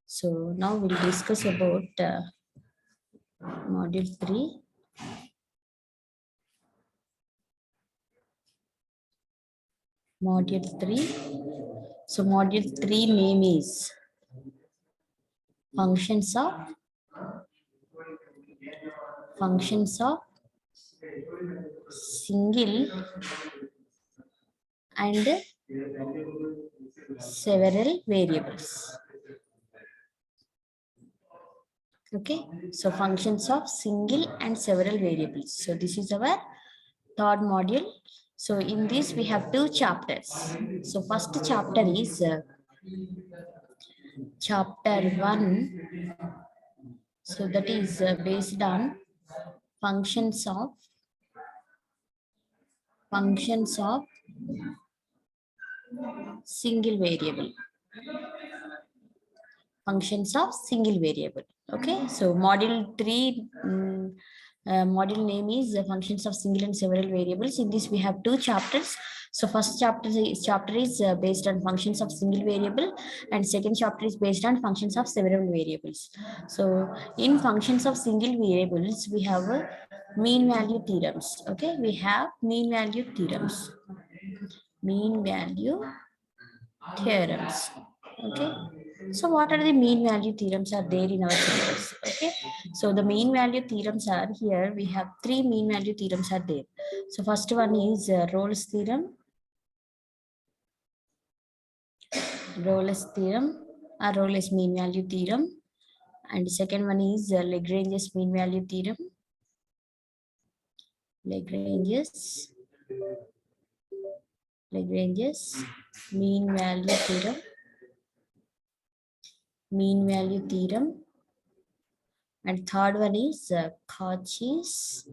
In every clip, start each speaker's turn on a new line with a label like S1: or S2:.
S1: So now we'll discuss about module 3. Module 3. So module 3 name is functions of single and several variables. Okay, so functions of single and several variables. So this is our third module. So in this we have two chapters. So first chapter is chapter 1. So that is based on functions of single variable. Functions of single variable. Okay, so module 3 module name is functions of single and several variables. In this we have two chapters. So first chapter is based on functions of single variable, and second chapter is based on functions of several variables. So in functions of single variables we have mean value theorems. Okay, we have mean value theorems. Okay, so what are the mean value theorems are there in our syllabus? Okay, so the mean value theorems are here. We have three mean value theorems are there. So first one is Rolles theorem, Rolles mean value theorem, and second one is Lagrange's mean value theorem, Lagrange's mean value theorem, and third one is Cauchy's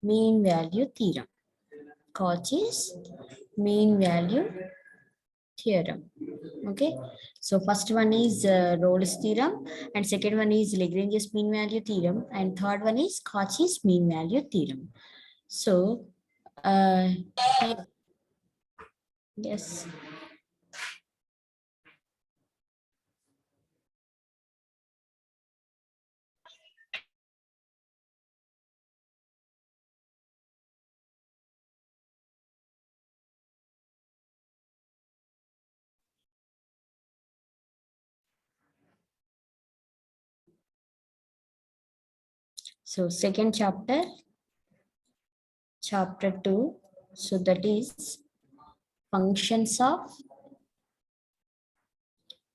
S1: mean value theorem. Cauchy's mean value theorem. Okay, so first one is Rolles theorem, and second one is Lagrange's mean value theorem, and third one is Cauchy's mean value theorem. So yes. So second chapter, chapter 2. So that is functions of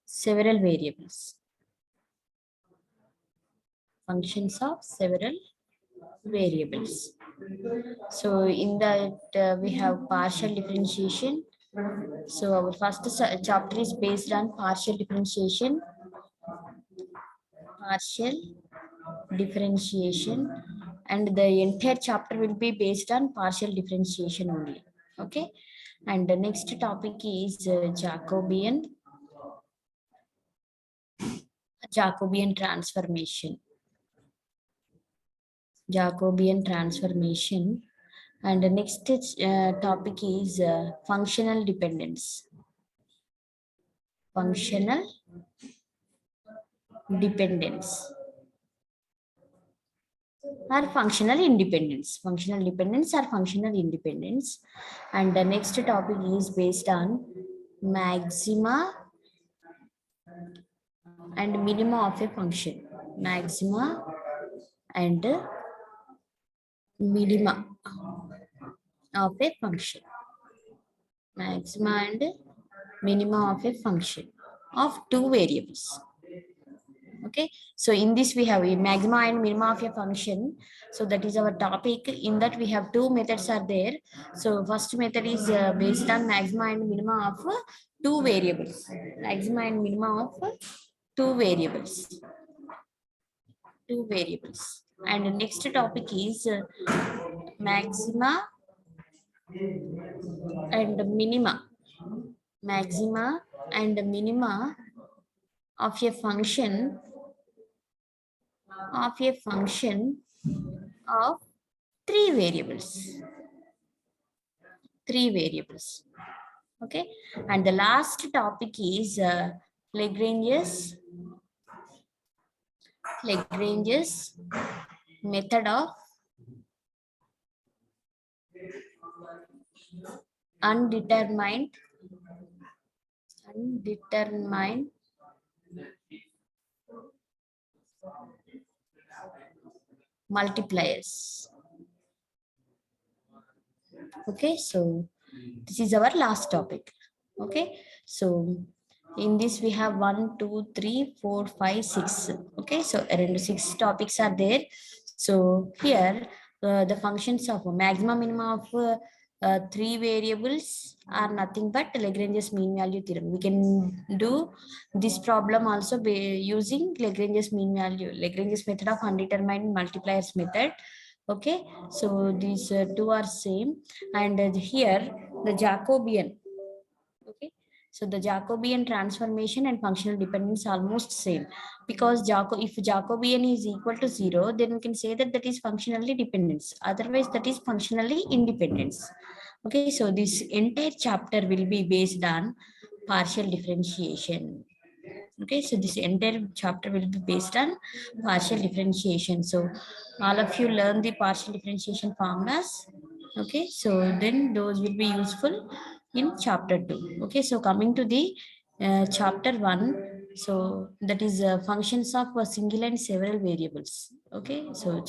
S1: several variables. Functions of several variables. So in that we have partial differentiation. So our first chapter is based on partial differentiation, and the entire chapter will be based on partial differentiation only. Okay, and the next topic is Jacobian transformation. And the next topic is functional dependence. Functional dependence or functional independence. Functional dependence or functional independence. And the next topic is based on maxima and minima of a function. Maxima and minima of a function. Maxima and minima of a function of two variables. Okay, so in this we have a maxima and minima of a function. So that is our topic. In that we have two methods are there. So first method is based on maxima and minima of two variables. Maxima and minima of two variables. And the next topic is maxima and minima. Maxima and minima of a function of three variables. Okay, and the last topic is Lagrange's method of undetermined multipliers. Okay, so this is our last topic. Okay, so in this we have 1, 2, 3, 4, 5, 6. Okay, so around 6 topics are there. So here the functions of maximum minimum of 3 variables are nothing but Lagrange's mean value theorem. We can do this problem also by using Lagrange's method of undetermined multipliers method. Okay, so these two are same, and here the Jacobian. Okay, so the Jacobian transformation and functional dependence are almost same, because if Jacobian is equal to 0, then we can say that that is functionally dependence, otherwise that is functionally independence. Okay, so this entire chapter will be based on partial differentiation. Okay, so this entire chapter will be based on partial differentiation. So all of you learn the partial differentiation formulas. Okay, so then those will be useful in chapter 2. Okay, so coming to the chapter 1, so that is functions of single and several variables. Okay, so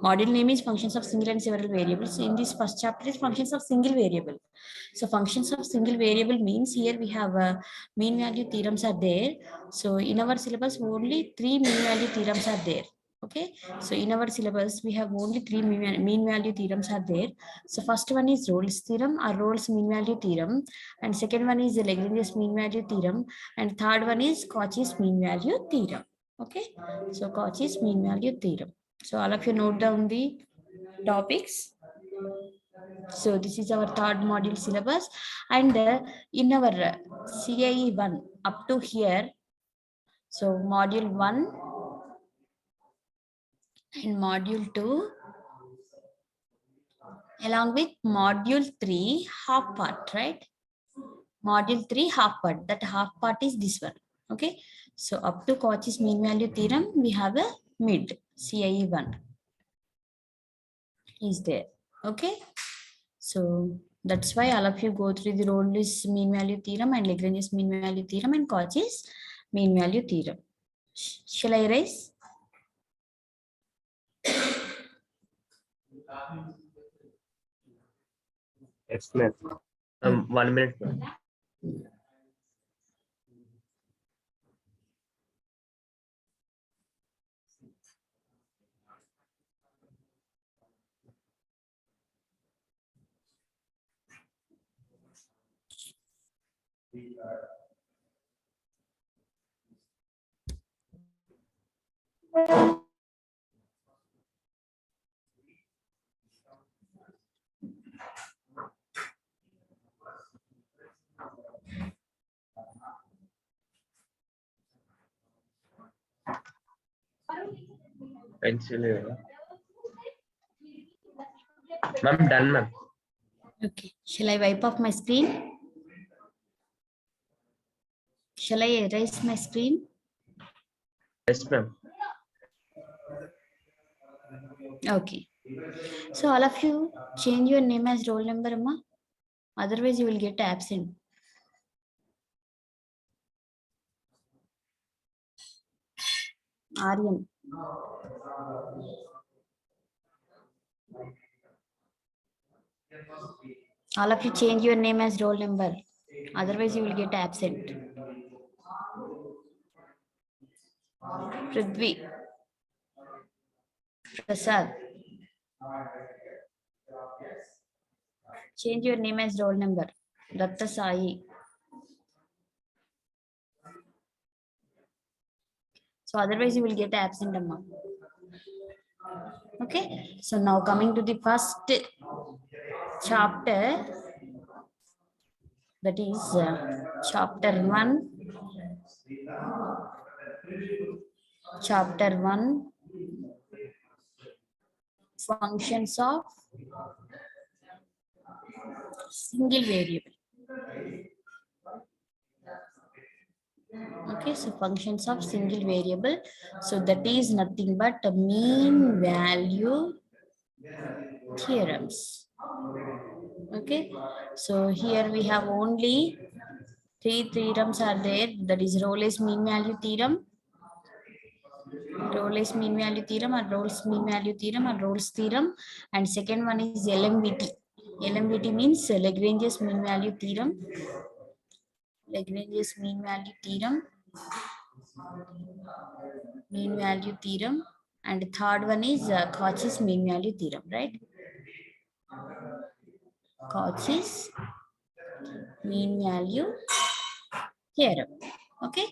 S1: module name is functions of single and several variables. In this first chapter is functions of single variable. So functions of single variable means here we have mean value theorems are there. So in our syllabus only 3 mean value theorems are there. Okay, so in our syllabus we have only 3 mean value theorems are there. So first one is Rolles theorem or Rolles mean value theorem, and second one is the Lagrange's mean value theorem, and third one is Cauchy's mean value theorem. Okay, so Cauchy's mean value theorem. So all of you note down the topics. So this is our third module syllabus, and in our CIE 1 up to here, so module 1 and module 2 along with module 3 half part, right? Module 3 half part, that half part is this one. Okay, so up to Cauchy's mean value theorem we have a mid CIE 1 is there. Okay, so that's why all of you go through the Rolles mean value theorem and Lagrange's mean value theorem and Cauchy's mean value theorem. Shall I erase?
S2: Yes, ma'am. 1 minute. Pencil. Ma'am, done, ma'am.
S1: Okay, shall I wipe off my screen? Shall I erase my screen?
S2: Yes, ma'am.
S1: Okay, so all of you change your name as roll number, Amma. Otherwise you will get absent. Aryan. All of you change your name as roll number. Otherwise you will get absent. Prithvi. Prasad. Change your name as roll number. Datta Sai. So otherwise you will get absent, Amma. Okay, so now coming to the first chapter, that is chapter 1. Chapter 1, functions of single variable. Okay, so functions of single variable. So that is nothing but a mean value theorems. Okay, so here we have only three theorems are there. That is Rolle's mean value theorem, Rolle's mean value theorem, or Rolle's mean value theorem, or Rolle's theorem, and second one is LMVT. LMVT means Lagrange's mean value theorem. Lagrange's mean value theorem, and the third one is Cauchy's mean value theorem, right? Cauchy's mean value theorem. Okay,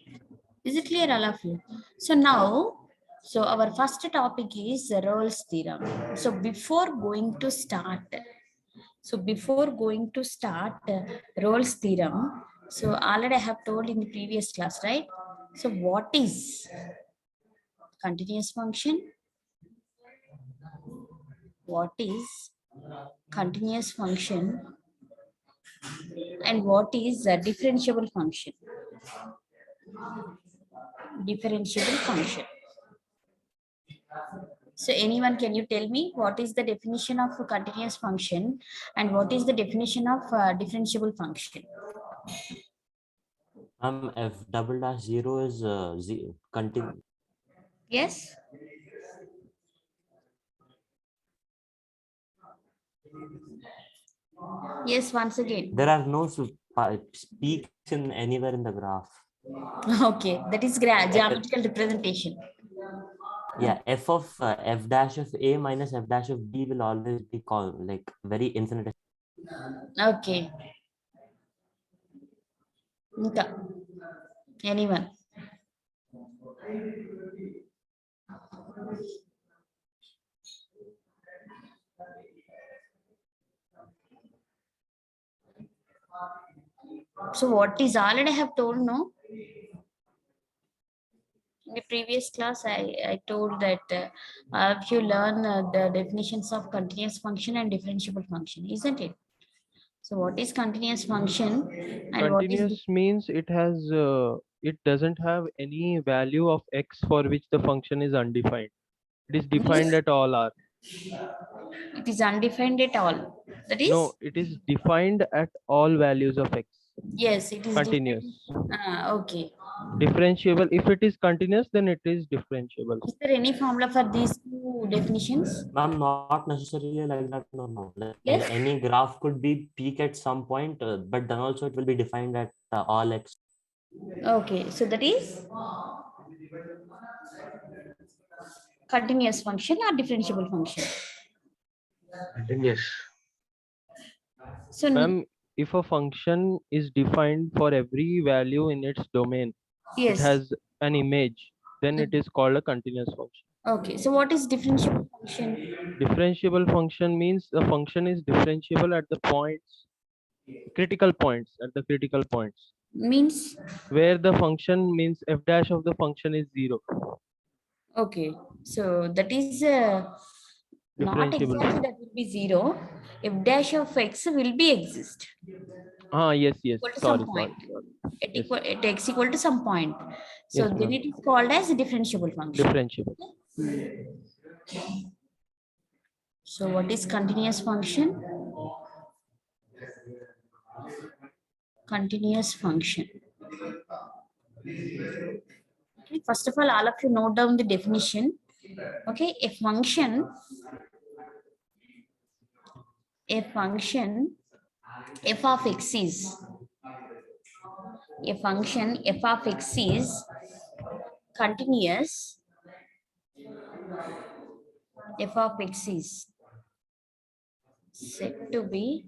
S1: is it clear, all of you? So now, so our first topic is the Rolle's theorem. So before going to start Rolle's theorem, so already I have told in the previous class, right? So what is continuous function? What is continuous function? And what is a differentiable function? Differentiable function. So anyone, can you tell me what is the definition of a continuous function and what is the definition of differentiable function?
S3: F double dash zero is continuous.
S1: Yes. Yes, once again.
S3: There are no peaks in anywhere in the graph.
S1: Okay, that is geometrical representation.
S3: Yeah, f of f dash of a minus f dash of b will always be called like very infinitesimal.
S1: Okay. Okay. Anyone? So what is already I have told, no? In the previous class, I told that if you learn the definitions of continuous function and differentiable function, isn't it? So what is continuous function and what is
S4: Continuous means it doesn't have any value of x for which the function is undefined. It is defined at all r.
S1: it is undefined at all. That is?
S4: No, it is defined at all values of x.
S1: Yes, it is
S4: Continuous.
S1: okay.
S4: Differentiable. If it is continuous, then it is differentiable.
S1: Is there any formula for these two definitions?
S3: Ma'am, not necessarily like that. No. Like,
S1: Yes.
S3: any graph could be peak at some point, but then also it will be defined at all x.
S1: Okay, so that is continuous function or differentiable function.
S2: Continuous.
S1: So
S4: Ma'am, if a function is defined for every value in its domain,
S1: yes.
S4: it has an image, then it is called a continuous function.
S1: Okay, so what is differentiable function?
S4: Differentiable function means the function is differentiable at the points, critical points, at the critical points,
S1: Means
S4: where the function means f dash of the function is 0.
S1: okay, so that is not
S4: Differentiable.
S1: exactly that will be 0. If dash of x will be exist.
S4: Yes.
S1: Equal to
S4: Sorry.
S1: some point.
S4: Yes.
S1: At x equal to some point. So
S4: Yes,
S1: then
S4: ma'am.
S1: it is called as a differentiable function.
S4: Differentiable.
S1: So what is continuous function? Continuous function. Okay, first of all of you note down the definition. Okay, a function f of x is a function f of x is continuous. F of x is said to be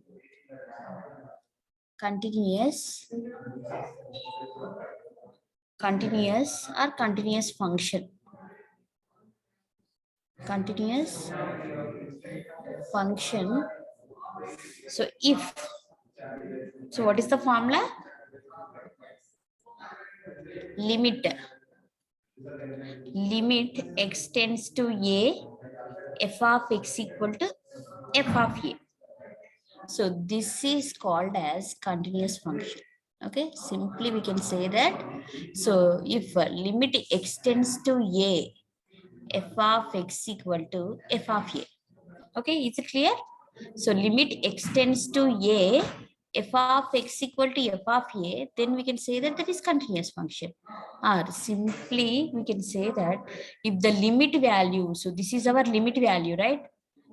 S1: continuous or continuous function. Continuous function. So what is the formula? Limit x tends to a, f of x equal to f of a. So this is called as continuous function. Okay, simply we can say that. So if limit extends to a, f of x equal to f of a. Okay, is it clear? So limit extends to a, f of x equal to f of a, then we can say that that is continuous function. Or simply we can say that if the limit value, so this is our limit value, right?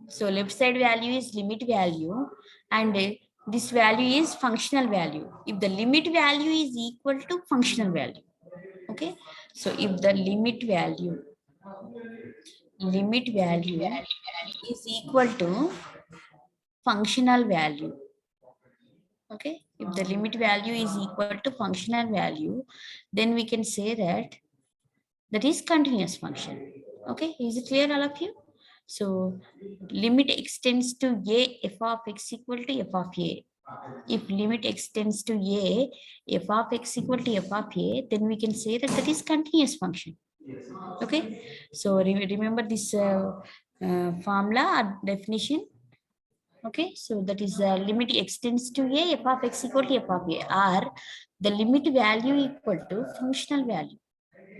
S1: So left side value is limit value and this value is functional value. If the limit value is equal to functional value. Okay. So if the limit value is equal to functional value. Okay. If the limit value is equal to functional value, then we can say that that is continuous function. Okay. Is it clear, all of you? So limit extends to a, f of x equal to f of a. If limit extends to a, f of x equal to f of a, then we can say that that is continuous function. Okay. So remember this formula or definition. Okay. So that is limit extends to a, f of x equal to f of a, or the limit value equal to functional value.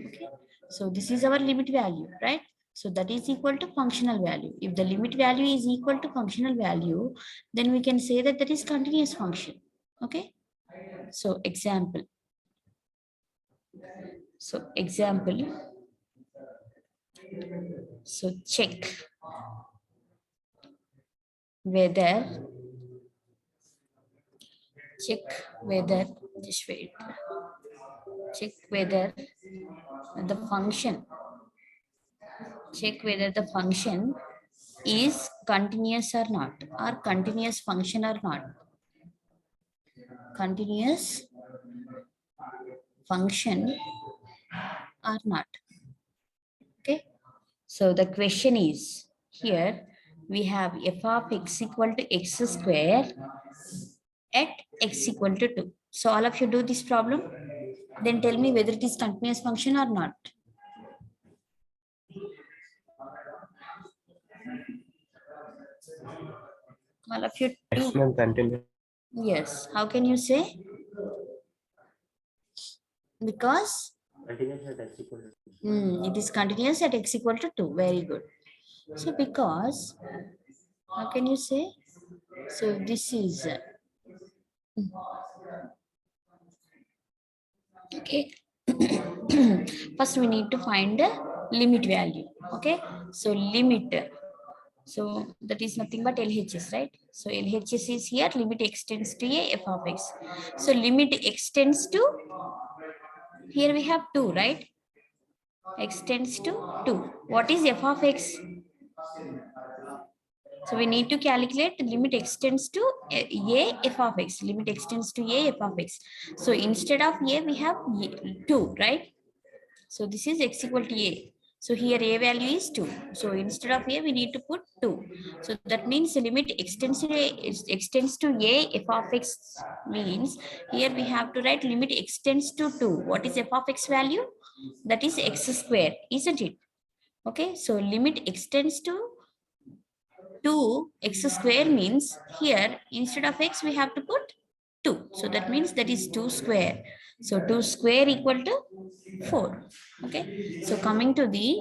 S1: Okay. So this is our limit value, right? So that is equal to functional value. If the limit value is equal to functional value, then we can say that that is continuous function. Okay. So example. So check whether, just wait. Check whether the function, is continuous or not, or continuous function or not. Continuous function or not. Okay. So the question is, here we have f of x equal to x square at x equal to 2. So all of you do this problem. Then tell me whether it is continuous function or not. All of you do.
S2: Yes, ma'am, continue.
S1: Yes. How can you say? Because
S3: Continuous at x equal to 2.
S1: it is continuous at x equal to 2. Very good. So because, how can you say? So this is, okay. First we need to find the limit value. Okay. So limit. So that is nothing but LHS, right? So LHS is here, limit extends to a f of x. So limit extends to, here we have 2, right? Extends to 2. What is f of x? So we need to calculate the limit extends to a f of x. Limit extends to a f of x. So instead of a, we have 2, right? So this is x equal to a. So here a value is 2. So instead of a, we need to put 2. So that means the limit extends to a f of x means here we have to write limit extends to 2. What is f of x value? That is x square, isn't it? Okay, so limit extends to 2 x square means here instead of x we have to put 2. So that means that is 2 square. So 2 square equal to 4. Okay. So coming to the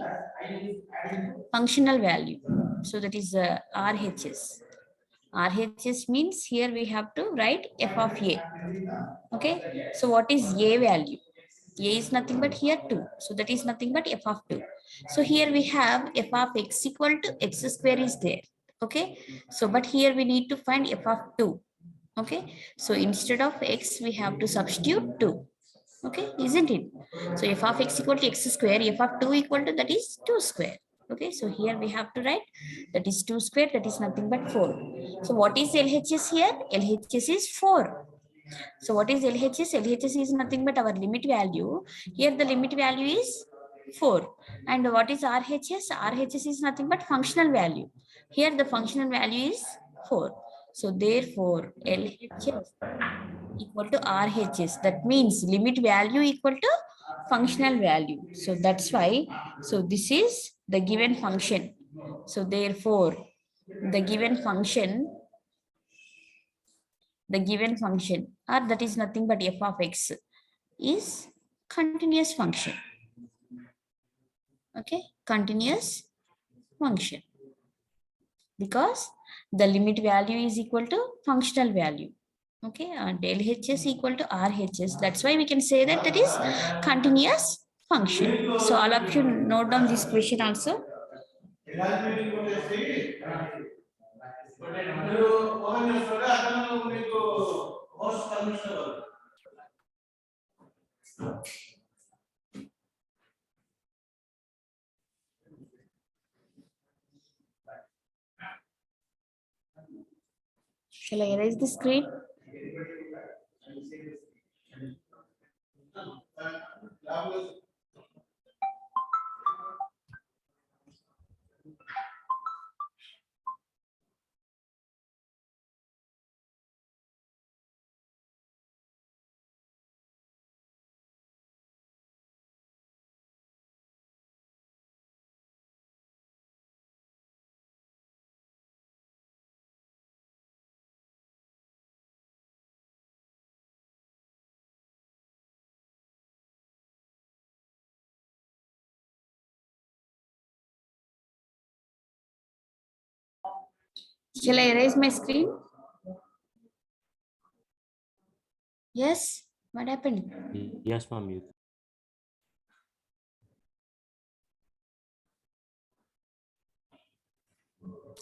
S1: functional value. So that is RHS. RHS means here we have to write f of a. Okay. So what is a value? A is nothing but here 2. So that is nothing but f of 2. So here we have f of x equal to x square is there. Okay. So but here we need to find f of 2. Okay. So instead of x we have to substitute 2. Okay, isn't it? So f of x equal to x square, f of 2 equal to that is 2 square. Okay, so here we have to write that is 2 square, that is nothing but 4. So what is LHS here? LHS is 4. So what is LHS? LHS is nothing but our limit value. Here the limit value is 4. And what is RHS? RHS is nothing but functional value. Here the functional value is 4. So therefore LHS equal to RHS. That means limit value equal to functional value. So that's why, so this is the given function. So therefore, the given function the given function, or that is nothing but f of x, is continuous function. Okay, continuous function, because the limit value is equal to functional value. Okay, and LHS equal to RHS. That's why we can say that that is continuous function. So all of you note down this question also. Shall I erase the screen? Shall I erase my screen? Yes. What happened?
S3: Yes, ma'am. You.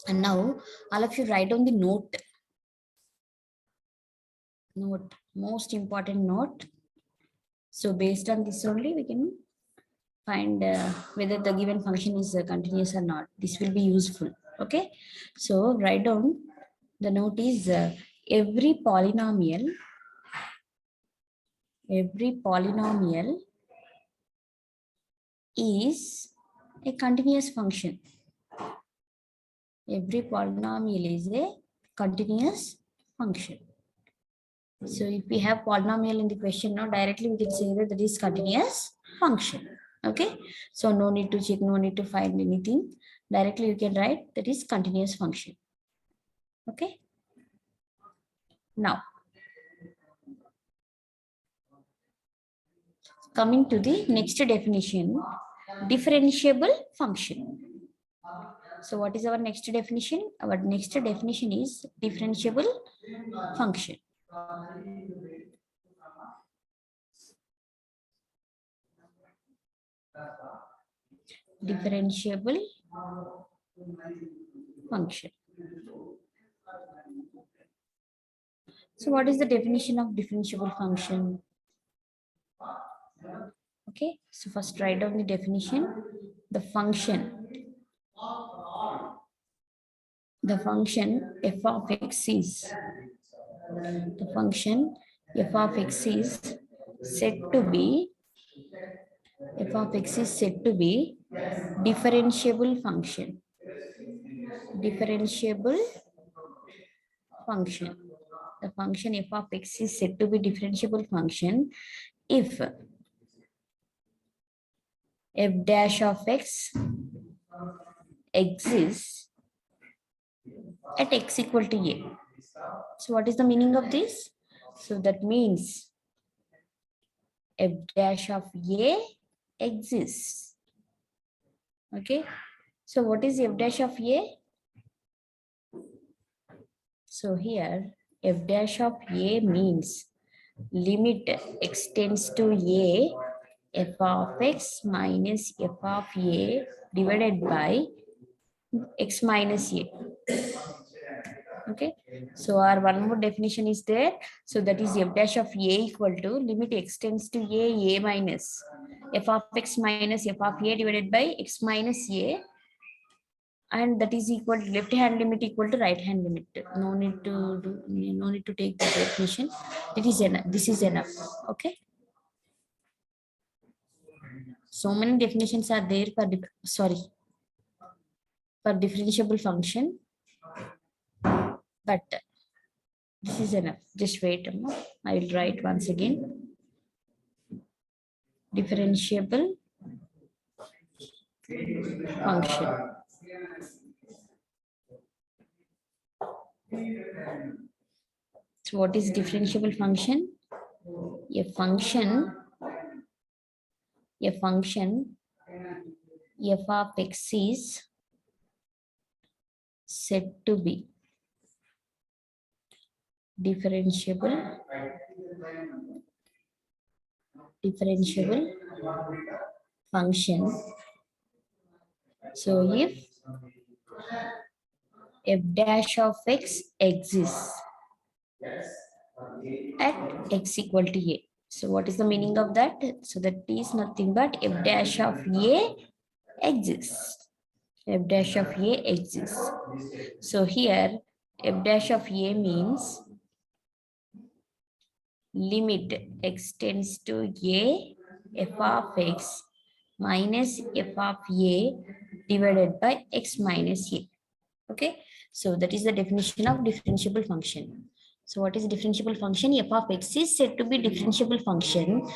S1: And now all of you write down the note. Note, most important note. So based on this only we can find whether the given function is continuous or not. This will be useful. Okay. So write down the note is every polynomial is a continuous function. Every polynomial is a continuous function. So if we have polynomial in the question now, directly we can say that that is continuous function. Okay. So no need to check, no need to find anything. Directly you can write that is continuous function. Okay. Now, coming to the next definition, differentiable function. So what is our next definition? Our next definition is differentiable function. Differentiable function. So what is the definition of differentiable function? Okay, so first write down the definition. The function f of x is said to be differentiable function. Differentiable function. The function f of x is said to be differentiable function if f dash of x exists at x equal to a. So what is the meaning of this? So that means f dash of a exists. Okay. So what is f dash of a? So here f dash of a means limit x tends to a, f of x minus f of a divided by x minus a. Okay, so our one more definition is there. So that is f dash of a equal to limit x tends to a minus f of x minus f of a divided by x minus a, and that is equal to left hand limit equal to right hand limit. No need to take the definition. It is enough. This is enough. Okay. So many definitions are there for differentiable function, but this is enough. Just wait a moment. I will write once again. Differentiable function. So what is differentiable function? A function f of x is said to be differentiable function. So if f dash of x exists at x equal to a. So what is the meaning of that? So that is nothing but f dash of a exists. F dash of a exists. So here f dash of a means limit x tends to a f of x minus f of a divided by x minus a. Okay, so that is the definition of differentiable function. So what is differentiable function? F of x is said to be differentiable function.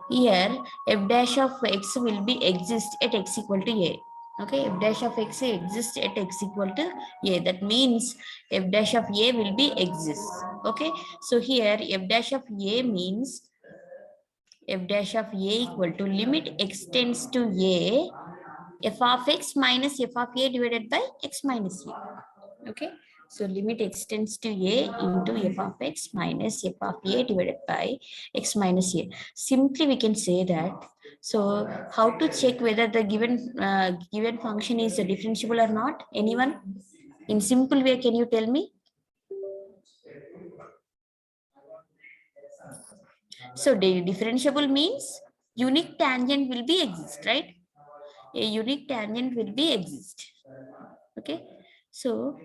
S1: Here f dash of x will be exist at x equal to a. Okay, f dash of x exists at x equal to a. That means f dash of a will be exists. Okay, so here f dash of a means f dash of a equal to limit x tends to a f of x minus f of a divided by x minus a. Okay, so limit x tends to a into f of x minus f of a divided by x minus a. Simply we can say that. So how to check whether the given function is differentiable or not? Anyone? In simple way, can you tell me? So the differentiable means unique tangent will be exist, right? A unique tangent will be exist. Okay, so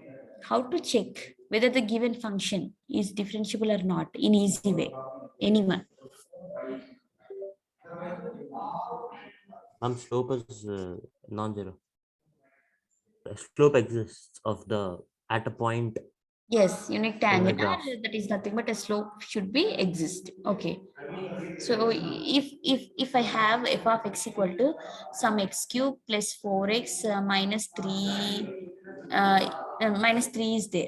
S1: how to check whether the given function is differentiable or not in easy way? Anyone?
S3: Slope is non-zero. Slope exists of the at a point
S1: Yes, unique
S3: in the
S1: tangent,
S3: graph.
S1: that is nothing but a slope should be exist. Okay, so if I have f of x equal to some x cube plus 4x minus 3 minus 3 is there.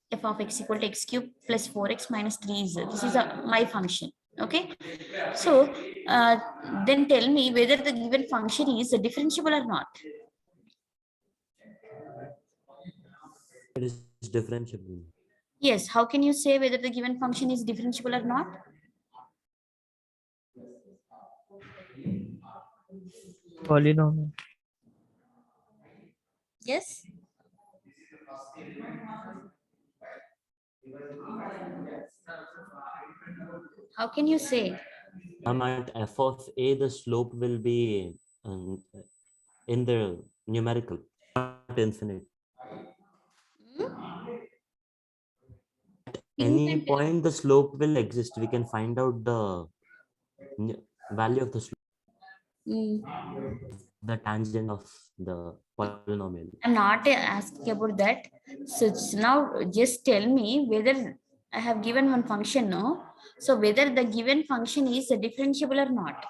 S1: F of x equal to x cube plus 4x minus 3 is there. This is my function. Okay, so then tell me whether the given function is differentiable or not.
S3: It is differentiable.
S1: Yes, how can you say whether the given function is differentiable or not?
S4: Polynomial.
S1: Yes. How can you say?
S3: At f of a, the slope will be in the numerical, not infinite. Any point the slope will exist. We can find out the value of the slope,
S1: Mm,
S3: the tangent of the polynomial.
S1: I'm not asking about that. So now just tell me whether I have given one function, no? So whether the given function is differentiable or not.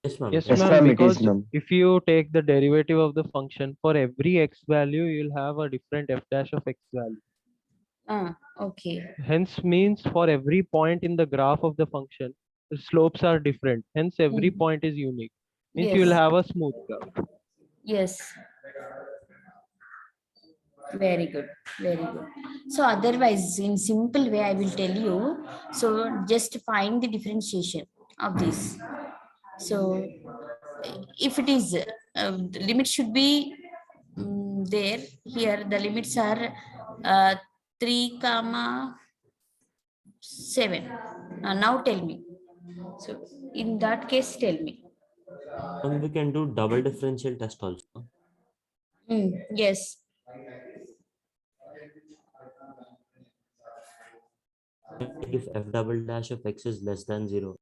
S3: Yes, ma'am.
S4: Yes,
S5: Yes,
S4: ma'am,
S5: ma'am, it is,
S4: because
S5: ma'am.
S4: if you take the derivative of the function for every x value, you'll have a different f dash of x value.
S1: Okay.
S4: Hence means for every point in the graph of the function, the slopes are different. Hence every
S1: Mm.
S4: point is unique. Means you will
S1: Yes.
S4: have a smooth graph.
S1: Yes. Very good. Very good. So otherwise, in simple way, I will tell you. So just find the differentiation of this. So if it is the limit should be there. Here the limits are 3 comma 7. Now tell me. So in that case, tell me.
S3: And we can do double differential test also.
S1: Yes.
S3: If f double dash of x is less than 0,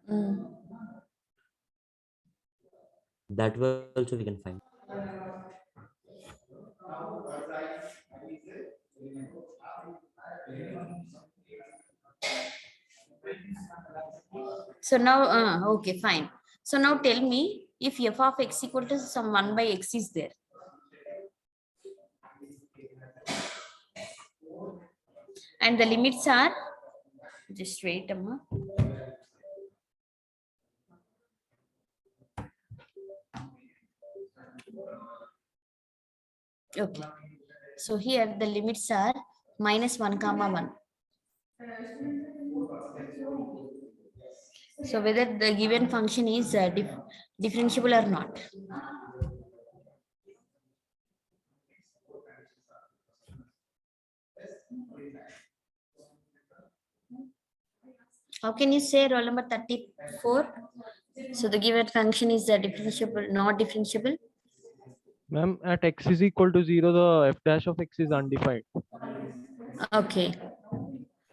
S1: Mm.
S3: that way also we can find.
S1: So now, okay, fine. So now tell me if f of x equal to some 1 by x is there. And the limits are, just wait, Amma. Okay. So here the limits are -1, 1. So whether the given function is differentiable or not. How can you say roll number 34? So the given function is differentiable, not differentiable.
S4: Ma'am, at x is equal to 0, the f dash of x is undefined.
S1: Okay.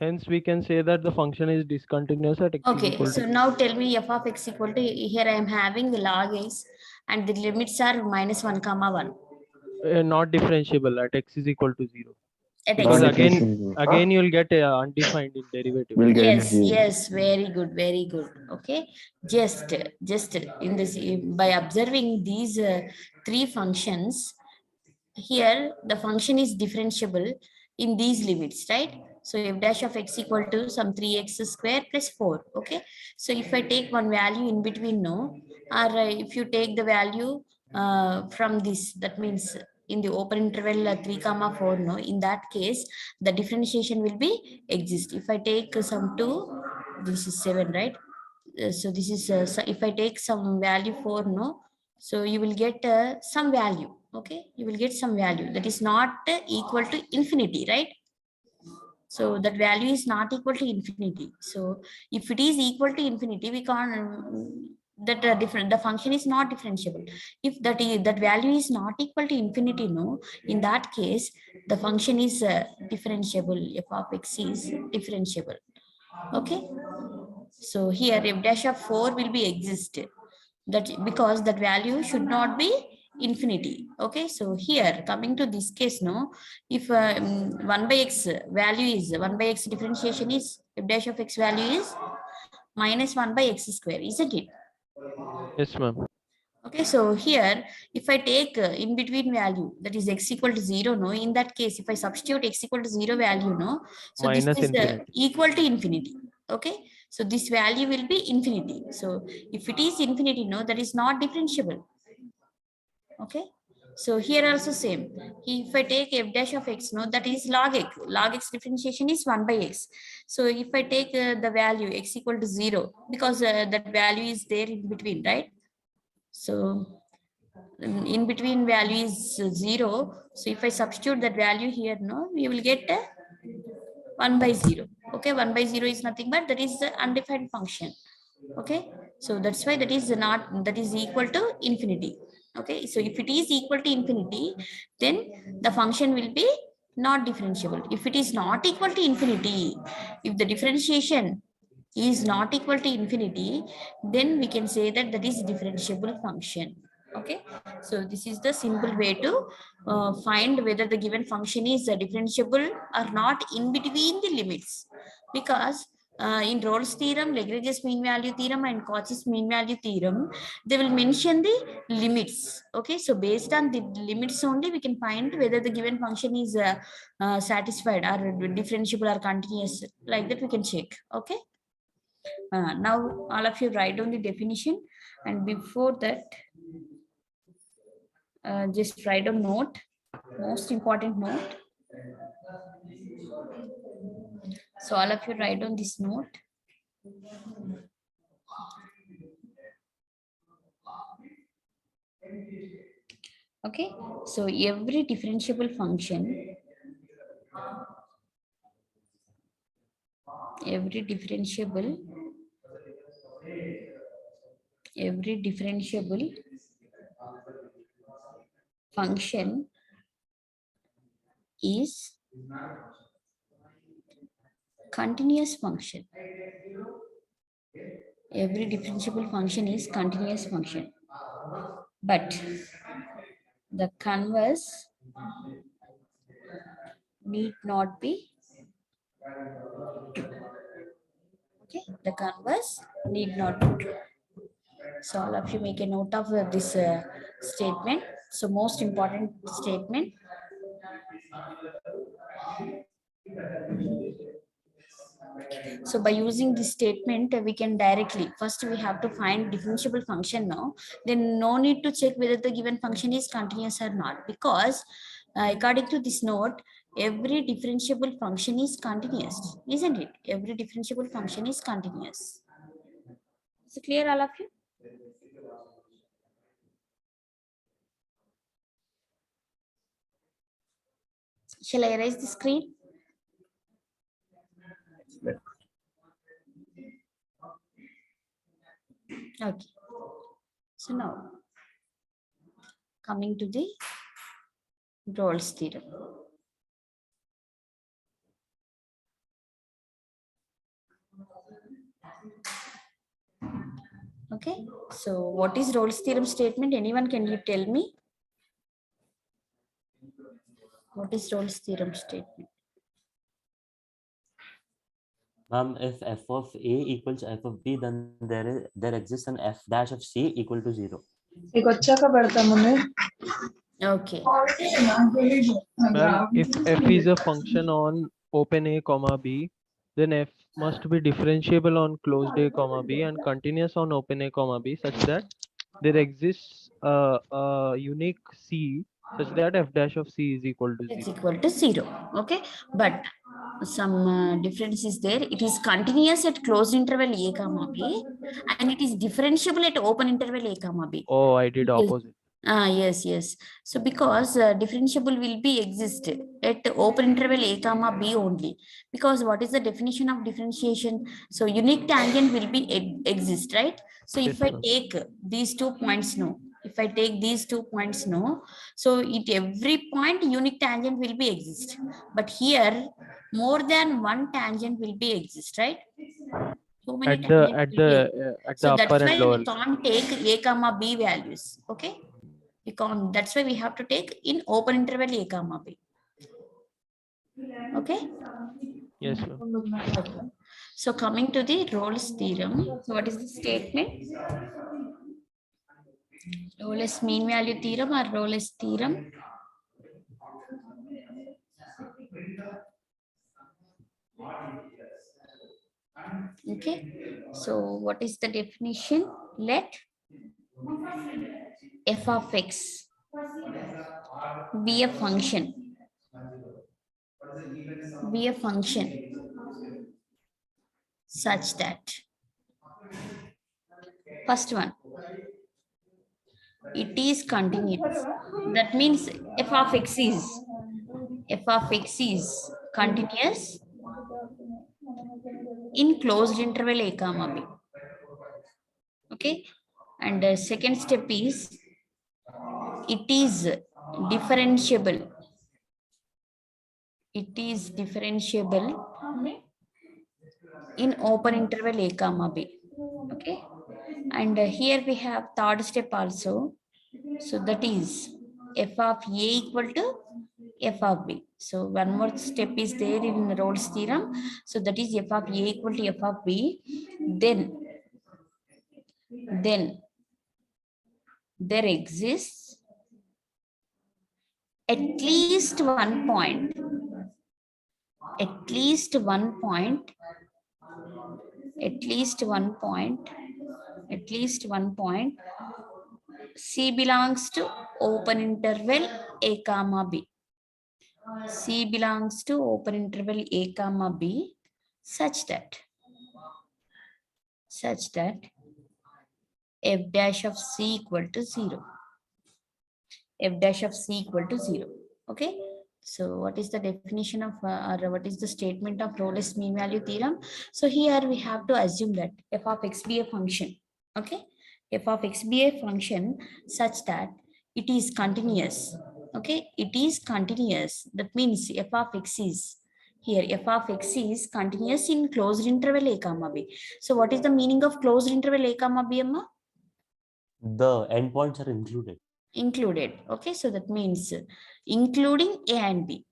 S4: Hence, we can say that the function is discontinuous at x is
S1: Okay.
S4: equal
S1: So
S4: to
S1: now tell me f of x equal to, here I am having the log x and the limits are -1, 1.
S4: not differentiable at x is equal to 0.
S1: At
S4: Because
S1: x.
S4: again you'll get undefined in derivative.
S5: We'll get
S1: Yes,
S5: zero.
S1: yes, very good, very good. Okay, just in this, by observing these three functions, here the function is differentiable in these limits, right? So f dash of x equal to some 3x square plus 4. Okay, so if I take one value in between, no, or if you take the value from this, that means in the open interval 3 comma 4, no, in that case the differentiation will be exist. If I take some 2, this is 7, right? So this is so if I take some value 4, no, so you will get some value. Okay, you will get some value that is not equal to infinity, right? So that value is not equal to infinity. So if it is equal to infinity, we can't that different, the function is not differentiable. If that value is not equal to infinity, no, in that case the function is differentiable. F of x is differentiable. Okay, so here f dash of 4 will be exist, that because that value should not be infinity. Okay, so here coming to this case, no, if 1 by x value is 1 by x, differentiation is f dash of x value is -1 by x square, isn't it?
S4: Yes, ma'am.
S1: Okay, so here if I take in between value, that is x equal to 0, no, in that case if I substitute x equal to 0 value, no, so this
S4: Minus
S1: is
S4: infinity.
S1: equal to infinity. Okay, so this value will be infinity. So if it is infinity, no, that is not differentiable. Okay, so here also same. If I take f dash of x, no, that is log x differentiation is 1 by x. So if I take the value x equal to 0, because that value is there in between, right? So in between value is 0. So if I substitute that value here, no, we will get 1 by 0. Okay, 1 by 0 is nothing but that is the undefined function. Okay, so that's why that is not, that is equal to infinity. Okay, so if it is equal to infinity, then the function will be not differentiable. If it is not equal to infinity, if the differentiation is not equal to infinity, then we can say that that is differentiable function. Okay, so this is the simple way to find whether the given function is differentiable or not in between the limits. Because in Roles theorem, Lagrange's mean value theorem and Cauchy's mean value theorem, they will mention the limits. Okay, so based on the limits only we can find whether the given function is satisfied or differentiable or continuous. Like that we can check. Okay, now all of you write down the definition, and before that just write a note, most important note. So all of you write down this note. Okay, so every differentiable function, every differentiable function is continuous function. Every differentiable function is continuous function, but the converse need not be true. Okay, the converse need not be true. So all of you make a note of this statement. So most important statement. So by using this statement, we can directly, first we have to find differentiable function now. Then no need to check whether the given function is continuous or not, because according to this note, every differentiable function is continuous, isn't it? Every differentiable function is continuous. Is it clear, all of you? Shall I erase the screen? Okay. So now, coming to the Roles theorem. Okay. So what is Roles theorem statement? Anyone, can you tell me? What is Roles theorem statement?
S3: If f of a equals f of b, then there exists an f dash of c equal to 0.
S1: Okay.
S4: Ma'am, if f is a function on open a comma b, then f must be differentiable on closed a comma b and continuous on open a comma b, such that there exists a unique c such that f dash of c is equal to
S1: It's
S4: 0.
S1: equal to 0. Okay. But some difference is there. It is continuous at closed interval a comma b, and it is differentiable at open interval a comma b.
S4: Oh, I did
S1: Yes.
S4: opposite.
S1: Yes, yes. So because differentiable will be exist at open interval a comma b only. Because what is the definition of differentiation? So unique tangent will be exist, right? So
S4: Yes,
S1: if I
S4: ma'am.
S1: take these 2 points, no. If I take these 2 points, no. So at every point unique tangent will be exist. But here more than one tangent will be exist, right? So many
S4: At the
S1: tangents
S4: at
S1: will be exist.
S4: the at the
S1: So
S4: upper
S1: that's
S4: and
S1: why
S4: lower.
S1: we can't take a comma b values. Okay. We can't. That's why we have to take in open interval a comma b. Okay.
S4: Yes, ma'am.
S1: Okay. So coming to the Roles theorem, so what is the statement? Roles mean value theorem or Roles theorem? Okay. So what is the definition? Let f of x be a function. Be a function such that, first one, it is continuous. That means f of x is continuous in closed interval a comma b. Okay. And the second step is it is differentiable. It is differentiable in open interval a comma b. Okay. And here we have third step also. So that is f of a equal to f of b. So one more step is there in the Roles theorem. So that is f of a equal to f of b. Then there exists at least one point, at least one point, at least one point, at least one point, C belongs to open interval a comma b. C belongs to open interval a comma b such that f dash of c equal to 0. F dash of c equal to 0. Okay. So what is the definition of or what is the statement of Roles mean value theorem? So here we have to assume that f of x be a function. Okay. F of x be a function such that it is continuous. Okay. It is continuous. That means f of x is here. F of x is continuous in closed interval a comma b. So what is the meaning of closed interval a comma b, Amma?
S3: The endpoints are included.
S1: Included. Okay, so that means including a and b.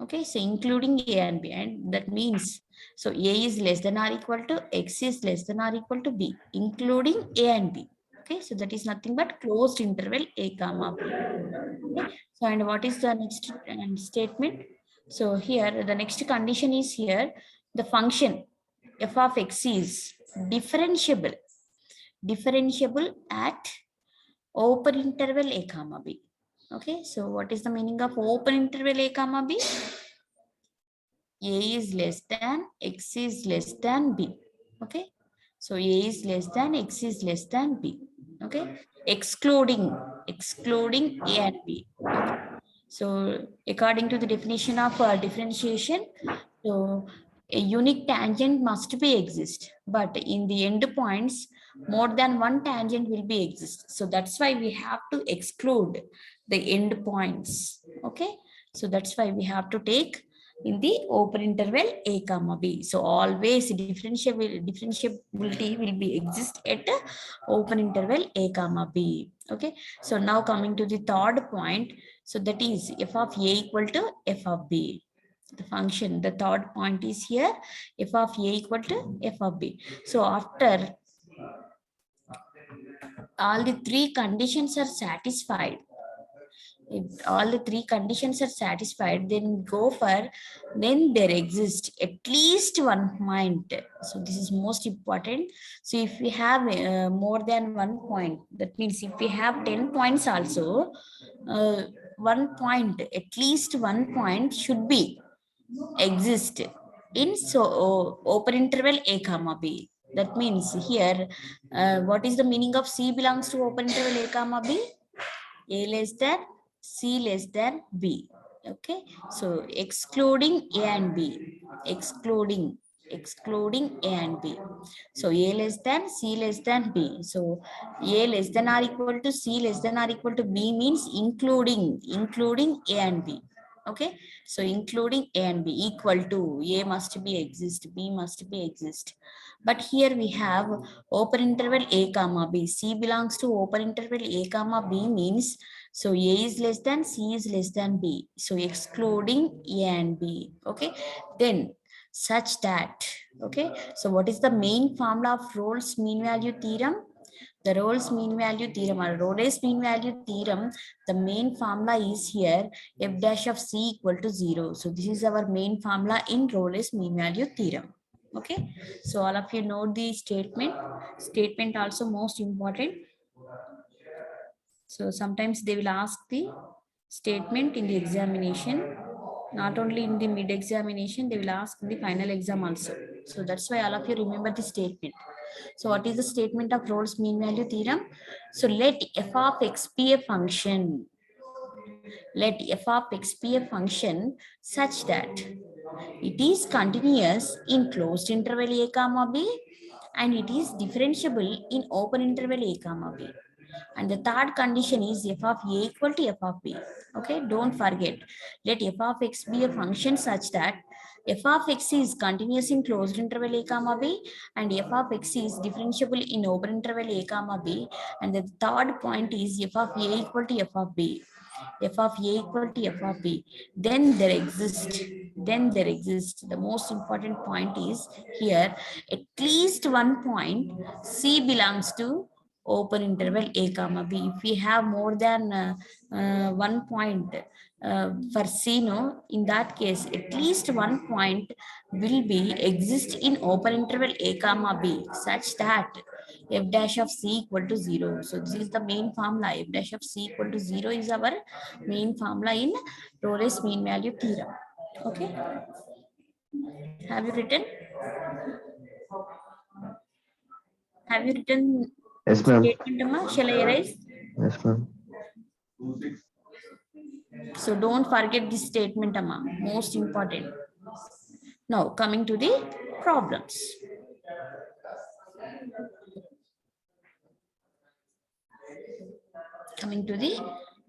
S1: Okay, so including a and b, and that means so a is less than or equal to x is less than or equal to b, including a and b. Okay, so that is nothing but closed interval a comma b. Okay, so and what is the next statement? So here the next condition is here the function f of x is differentiable at open interval a comma b. Okay, so what is the meaning of open interval a comma b? A is less than, x is less than b. Okay, so a is less than, x is less than b. Okay, excluding a and b. Okay. So according to the definition of differentiation, so a unique tangent must be exist, but in the endpoints, more than one tangent will be exist. So that's why we have to exclude the endpoints. Okay, so that's why we have to take in the open interval a comma b. So always differentiability will be exist at open interval a comma b. Okay, so now coming to the third point, so that is f of a equal to f of b. The function, the third point is here, f of a equal to f of b. So after all the three conditions are satisfied, if all the three conditions are satisfied, then there exists at least one point. So this is most important. So if we have more than one point, that means if we have 10 points also, one point, at least one point should be exist in open interval a comma b. That means here, what is the meaning of c belongs to open interval a comma b? A less than, C less than B. Okay, so excluding A and B, excluding A and B. So A less than, C less than B. So A less than or equal to C less than or equal to B means including A and B. Okay, so including A and B equal to A must be exist, B must be exist. But here we have open interval a comma b. C belongs to open interval a comma b means, so a is less than, c is less than b. So excluding a and b. Okay, then such that, okay, so what is the main formula of Rolle's mean value theorem? The Rolle's mean value theorem or Rolle's mean value theorem, the main formula is here f dash of c equal to 0. So this is our main formula in Rolle's mean value theorem. Okay, so all of you know the statement also most important. So sometimes they will ask the statement in the examination, not only in the mid examination, they will ask in the final exam also. So that's why all of you remember the statement. So what is the statement of Rolle's mean value theorem? So let f of x be a function. Let f of x be a function such that it is continuous in closed interval a comma b and it is differentiable in open interval a comma b. And the third condition is f of a equal to f of b. Okay, don't forget. Let f of x be a function such that f of x is continuous in closed interval a comma b and f of x is differentiable in open interval a comma b. And the third point is f of a equal to f of b. F of a equal to f of b. Then there exists. The most important point is here, at least one point c belongs to open interval a comma b. If we have more than one point for c, no, in that case at least one point will be exist in open interval a comma b such that f dash of c equal to 0. So this is the main formula. F dash of c equal to 0 is our main formula in Rolle's mean value theorem. Okay, have you written? Have you written
S2: Yes, ma'am.
S1: statement, Amma? Shall I erase?
S2: Yes, ma'am.
S1: So don't forget this statement, Amma. Most important. Now coming to the problems. Coming to the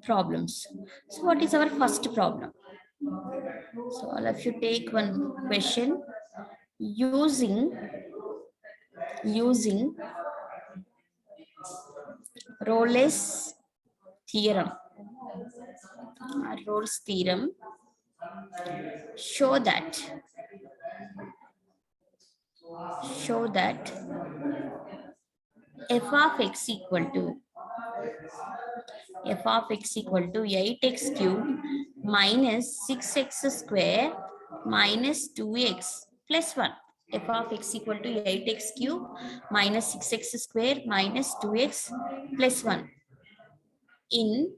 S1: problems. So what is our first problem? So all of you take one question. Using Rolle's theorem. Rolle's theorem show that f of x equal to 8x cubed minus 6x square minus 2x plus 1. f of x equal to 8x cube minus 6x square minus 2x plus 1 in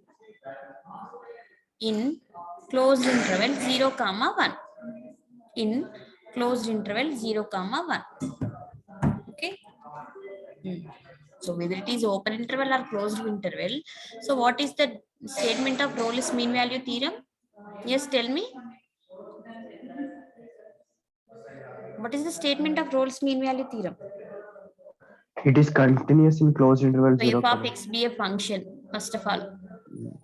S1: closed interval 0 comma 1, in closed interval 0 comma 1. Okay. So whether it is open interval or closed interval, so what is the statement of Rolle's mean value theorem? Yes, tell me. What is the statement of Rolle's mean value theorem?
S2: It is continuous in closed interval
S1: So
S2: 0,
S1: f of x be a function, first of all,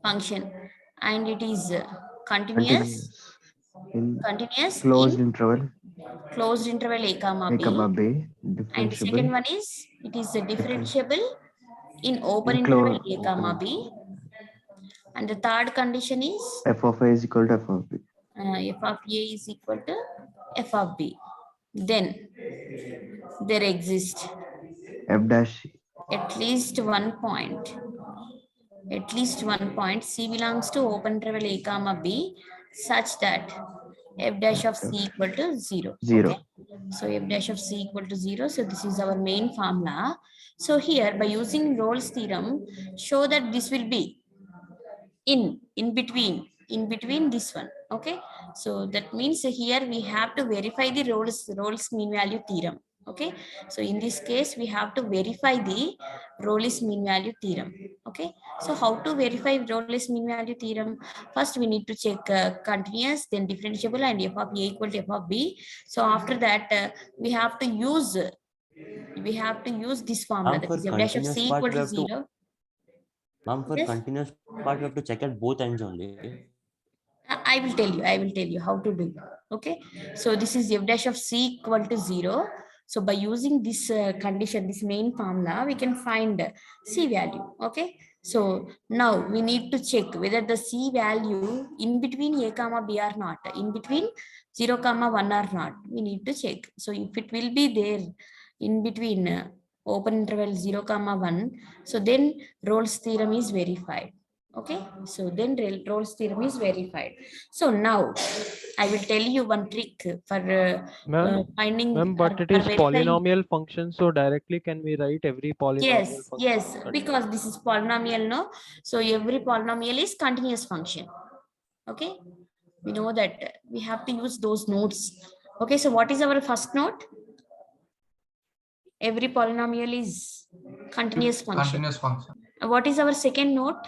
S1: function, and it is continuous
S2: in
S1: in
S2: closed interval
S1: closed interval a comma
S2: a
S1: b,
S2: comma b,
S1: and the second one is it is differentiable in open
S2: in
S1: interval
S2: closed
S1: a comma b, and the third condition is
S2: f of a is equal to f of b.
S1: f of a is equal to f of b. Then there exists
S2: F dash
S1: at least one point, c belongs to open interval a comma b such that f dash of c equal to 0.
S2: 0.
S1: Okay, so f dash of c equal to 0. So this is our main formula. So here by using Rolle's theorem, show that this will be in between this one. Okay, so that means here we have to verify the Rolle's mean value theorem. Okay, so in this case we have to verify the Rolle's mean value theorem. Okay, so how to verify Rolle's mean value theorem? First we need to check continuous, then differentiable, and f of a equal to f of b. So after that we have to use this formula, that
S3: For
S1: is f dash of
S3: continuous
S1: c
S3: part,
S1: equal
S3: we
S1: to
S3: have to
S1: 0.
S3: for
S1: Yes.
S3: continuous part, we have to check at both ends only.
S1: I will tell you. I will tell you how to do. Okay. So this is f dash of c equal to 0. So by using this condition, this main formula, we can find c value. Okay. So now we need to check whether the c value in between a comma b or not, in between 0 comma 1 or not. We need to check. So if it will be there in between open interval 0 comma 1, so then Rolle's theorem is verified. Okay, so then Rolle's theorem is verified. So now I will tell you one trick for finding
S4: Ma'am,
S1: or
S4: but it
S1: for
S4: is
S1: verifying.
S4: polynomial function, so directly can we write every polynomial function?
S1: Yes, because this is polynomial, no? So every polynomial is continuous function. Okay, we know that we have to use those notes. Okay, so what is our first note? Every polynomial is continuous function. What is our second note?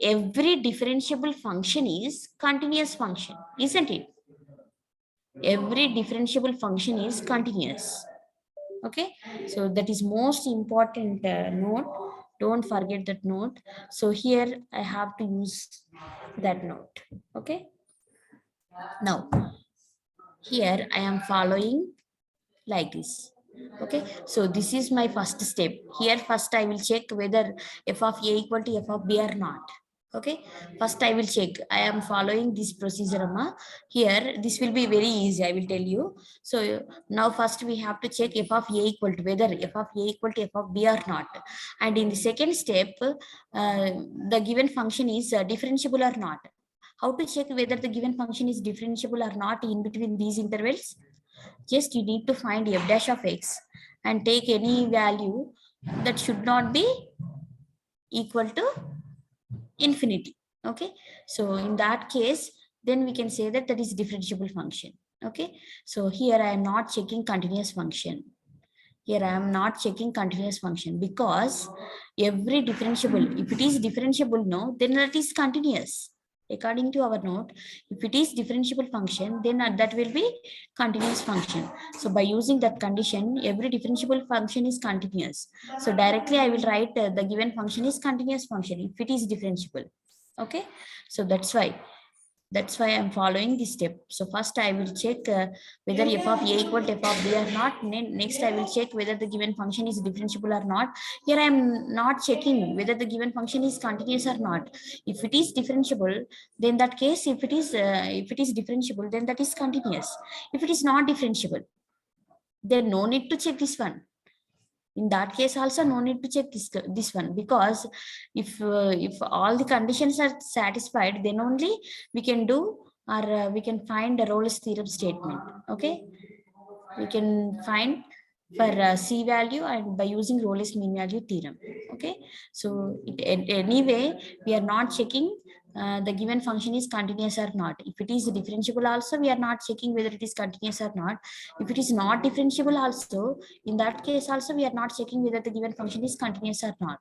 S1: Every differentiable function is continuous function, isn't it? Every differentiable function is continuous. Okay, so that is most important note. Don't forget that note. So here I have to use that note. Okay, now here I am following like this. Okay, so this is my first step. Here first I will check whether f of a equal to f of b or not. Okay, first I will check. I am following this procedure, Amma. Here this will be very easy, I will tell you. So now first we have to check f of a equal to whether f of a equal to f of b or not. And in the second step, the given function is differentiable or not. How to check whether the given function is differentiable or not in between these intervals? Just you need to find f dash of x and take any value that should not be equal to infinity. Okay, so in that case then we can say that that is differentiable function. Okay, so here I am not checking continuous function. Here I am not checking continuous function because every differentiable, if it is differentiable, no, then that is continuous. According to our note, if it is differentiable function, then that will be continuous function. So by using that condition, every differentiable function is continuous. So directly I will write the given function is continuous function if it is differentiable. Okay, so that's why I'm following this step. So first I will check whether f of a equal to f of b or not. Next I will check whether the given function is differentiable or not. Here I am not checking whether the given function is continuous or not. If it is differentiable, then that case, if it is differentiable, then that is continuous. If it is not differentiable, then no need to check this one. In that case also no need to check this one, because if all the conditions are satisfied, then only we can do or we can find a Roles theorem statement. Okay, we can find for C value and by using Roles mean value theorem. Okay, so anyway, we are not checking the given function is continuous or not. If it is differentiable also, we are not checking whether it is continuous or not. If it is not differentiable also, in that case also, we are not checking whether the given function is continuous or not.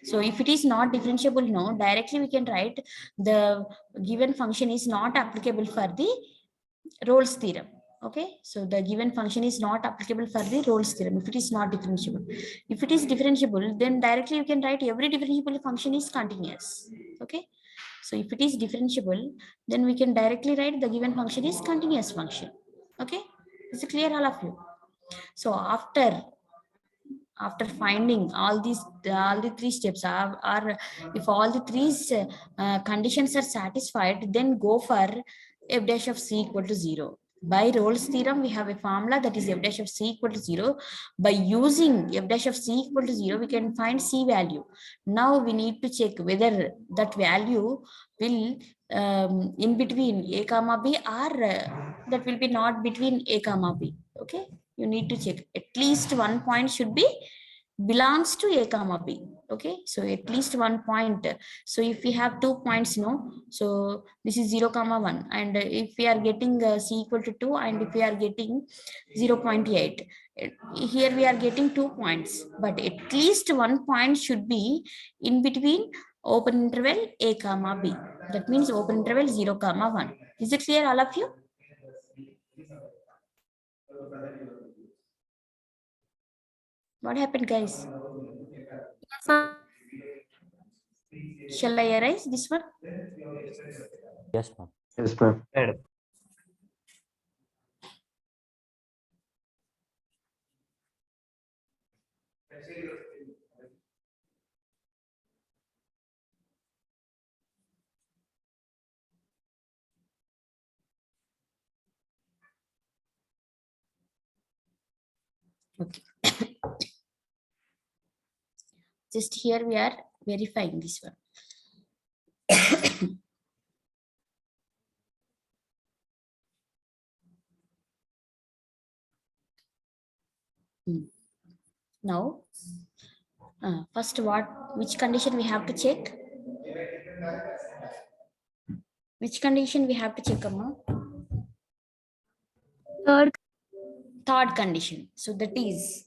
S1: So if it is not differentiable, no, directly we can write the given function is not applicable for the Roles theorem. Okay, so the given function is not applicable for the Roles theorem if it is not differentiable. If it is differentiable, then directly you can write every differentiable function is continuous. Okay, so if it is differentiable, then we can directly write the given function is continuous function. Okay, is it clear, all of you? So after finding all the three steps are if all the three conditions are satisfied, then go for f dash of c equal to 0. By Rolle's theorem, we have a formula that is f dash of c equal to 0. By using f dash of c equal to 0, we can find c value. Now we need to check whether that value will in between a comma b, or that will be not between a comma b. Okay, you need to check at least one point should be belongs to a comma b. Okay, so at least one point. So if we have 2 points, no, so this is 0 comma 1, and if we are getting c equal to 2, and if we are getting 0.8, here we are getting 2 points, but at least one point should be in between open interval a comma b. That means open interval 0 comma 1. Is it clear, all of you? What happened, guys? Shall I erase this one?
S3: Yes, ma'am.
S2: Yes, ma'am.
S1: Okay. Just here we are verifying this one. Now, first which condition we have to check? Which condition we have to check, Amma? Third condition. So that is,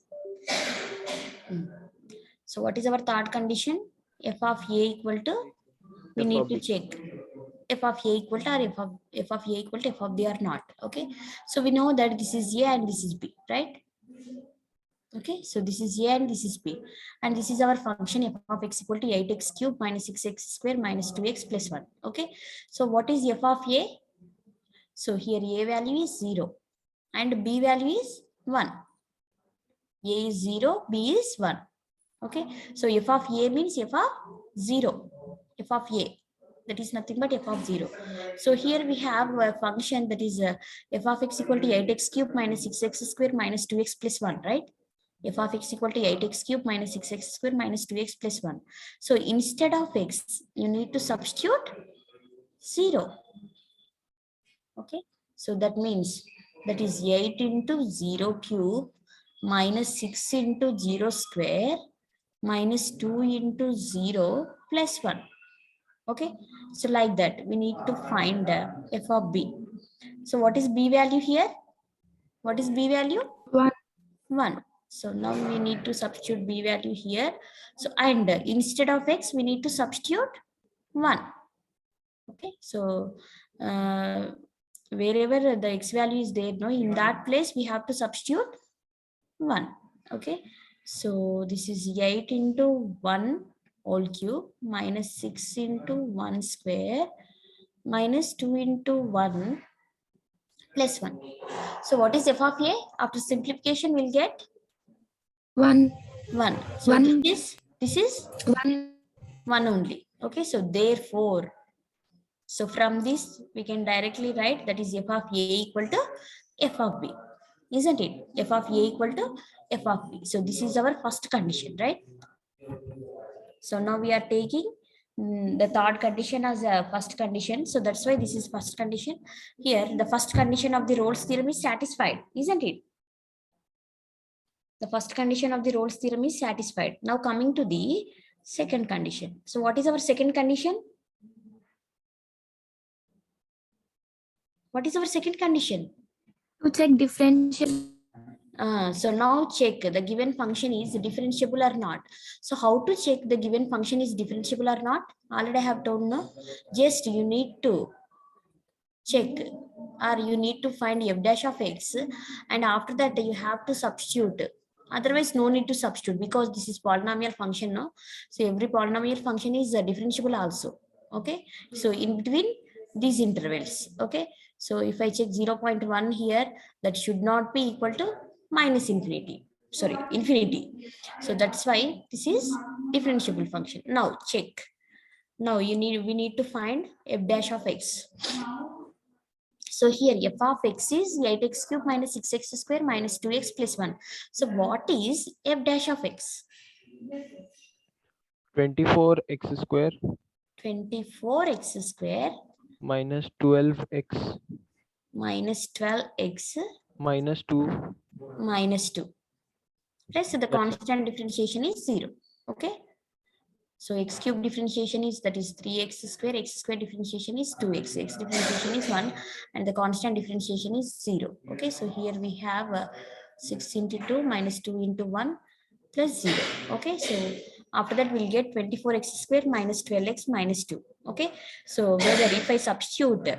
S1: so what is our third condition? F of a equal to, we
S4: F
S1: need
S4: of
S1: to
S4: B.
S1: check f of a equal to, or f of a equal to f of b or not. Okay, so we know that this is a and this is b, right? Okay, so this is a and this is b, and this is our function f of x equal to 8x cube minus 6x square minus 2x plus 1. Okay, so what is f of a? So here a value is 0 and b value is 1. A is 0, b is 1. Okay, so f of a means f of 0, f of a, that is nothing but f of 0. So here we have a function that is f of x equal to 8x cube minus 6x square minus 2x plus 1, right? F of x equal to 8x cube minus 6x square minus 2x plus 1. So instead of x, you need to substitute 0. Okay, so that means that is 8 into 0 cube minus 6 into 0 square minus 2 into 0 plus 1. Okay, so like that we need to find f of b. So what is b value here? What is b value? 1. So now we need to substitute b value here. So and instead of x, we need to substitute 1. Okay, so wherever the x value is there, no, in that place we have to substitute 1. Okay, so this is 8 into 1 whole cube minus 6 into 1 square minus 2 into 1 plus 1. So what is f of a? After simplification, we'll get
S5: 1.
S1: 1. So
S5: 1.
S1: this is
S5: 1.
S1: 1 only. Okay, so therefore, so from this we can directly write that is f of a equal to f of b, isn't it? F of a equal to f of b. So this is our first condition, right? So now we are taking the third condition as a first condition. So that's why this is first condition. Here, the first condition of the Roles theorem is satisfied, isn't it? The first condition of the Roles theorem is satisfied. Now coming to the second condition. So what is our second condition? What is our second condition?
S5: To check differential.
S1: So now check the given function is differentiable or not. So how to check the given function is differentiable or not? Already I have told, no? Just you need to check, or you need to find f dash of x, and after that you have to substitute. Otherwise no need to substitute, because this is polynomial function, no? So every polynomial function is differentiable also. Okay, so in between these intervals. Okay, so if I check 0.1 here, that should not be equal to minus infinity, sorry, infinity. So that's why this is differentiable function. Now check. Now we need to find f dash of x. So here f of x is 8x cube minus 6x square minus 2x plus 1. So what is f dash of x?
S4: 24x square
S1: 24x square
S4: minus 12x
S1: minus 12x
S4: minus 2.
S1: minus 2. Right, so the
S4: That's it.
S1: constant differentiation is 0. Okay. So x cube differentiation is, that is 3x square differentiation is 2x, x differentiation is 1, and the constant differentiation is 0. Okay, so here we have 6 into 2 minus 2 into 1 plus 0. Okay, so after that we'll get 24x square minus 12x minus 2. Okay, so whether if I substitute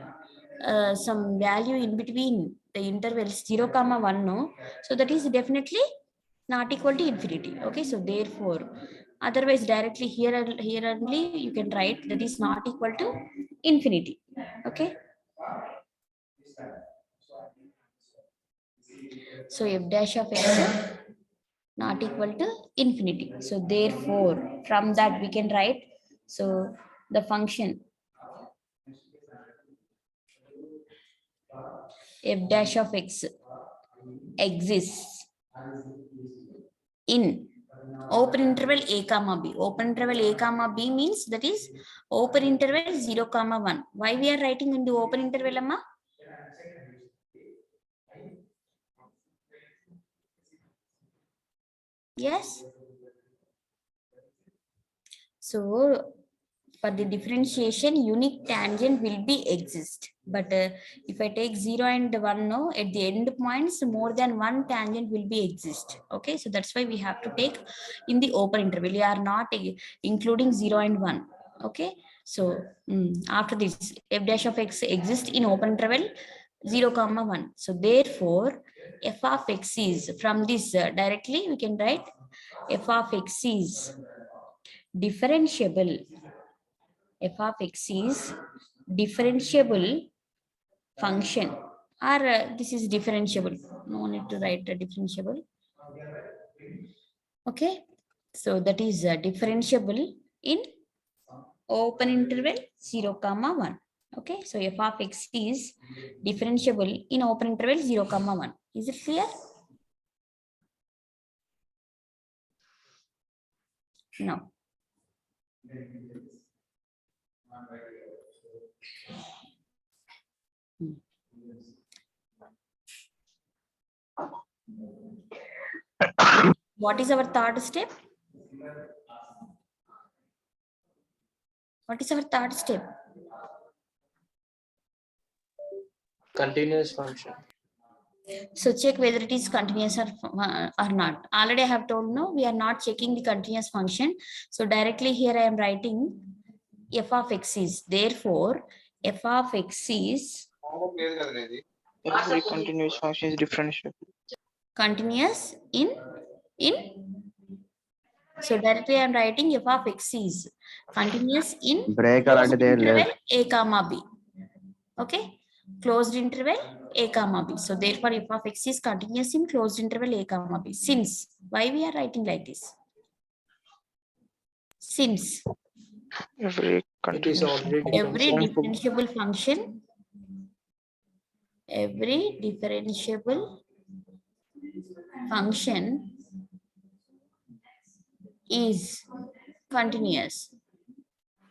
S1: some value in between the intervals 0 comma 1, no, so that is definitely not equal to infinity. Okay, so therefore otherwise directly here only you can write that is not equal to infinity. Okay, so f dash of x not equal to infinity. So therefore from that we can write, so the function f dash of x exists in open interval a comma b. Open interval a comma b means that is open interval 0 comma 1. Why we are writing in the open interval, amma? Yes. So for the differentiation, unique tangent will be exist. But if I take 0 and 1, no, at the end points, more than one tangent will be exist. Okay, so that's why we have to take in the open interval. We are not including 0 and 1. Okay, so after this, f dash of x exists in open interval 0 comma 1. So therefore, f of x is, from this directly we can write f of x is differentiable. F of x is differentiable function, or this is differentiable. No need to write a differentiable. Okay, so that is differentiable in open interval 0 comma 1. Okay, so f of x is differentiable in open interval 0 comma 1. Is it clear? No. What is our third step? What is our third step?
S6: Continuous function.
S1: So check whether it is continuous or not. Already I have told, no, we are not checking the continuous function. So directly here I am writing f of x is, therefore f of x is
S7: Every continuous function is differentiable.
S1: continuous in so directly I am writing f of x is continuous in
S2: Break
S1: closed
S2: already there,
S1: interval a comma b. Okay, closed interval a comma b. So therefore f of x is continuous in closed interval a comma b. Since, why we are writing like this? Since
S7: Every
S6: It is
S7: continuous
S6: already
S1: every
S6: differentiable.
S1: differentiable function, every differentiable function is continuous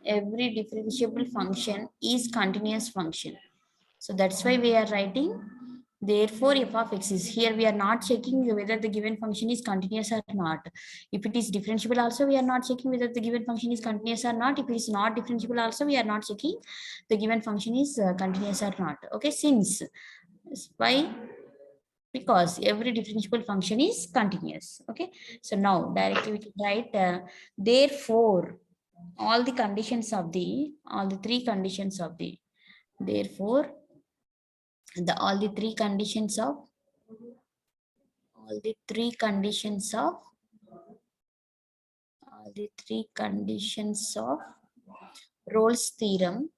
S1: every differentiable function is continuous function. So that's why we are writing, therefore f of x is, here we are not checking whether the given function is continuous or not. If it is differentiable also, we are not checking whether the given function is continuous or not. If it is not differentiable also, we are not checking the given function is continuous or not. Okay, since, why? Because every differentiable function is continuous. Okay, so now directly we can write, therefore all the conditions of the, all the three conditions of the, therefore all the three conditions of, all the three conditions of, all the three conditions of Rolles theorem,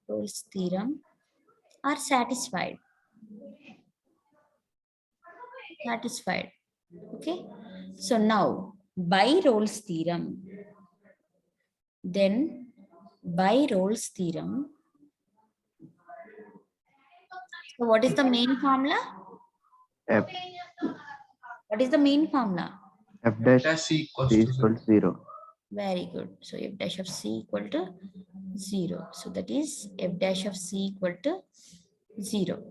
S1: Rolles theorem are satisfied. Satisfied. Okay, so now by Rolles theorem, then by Rolles theorem, so what is the main formula?
S2: F
S1: What is the main formula?
S2: F dash
S6: Dash
S2: C
S6: equals to
S2: equals 0.
S1: Very good. So f dash of c equal to 0. So that is f dash of c equal to 0.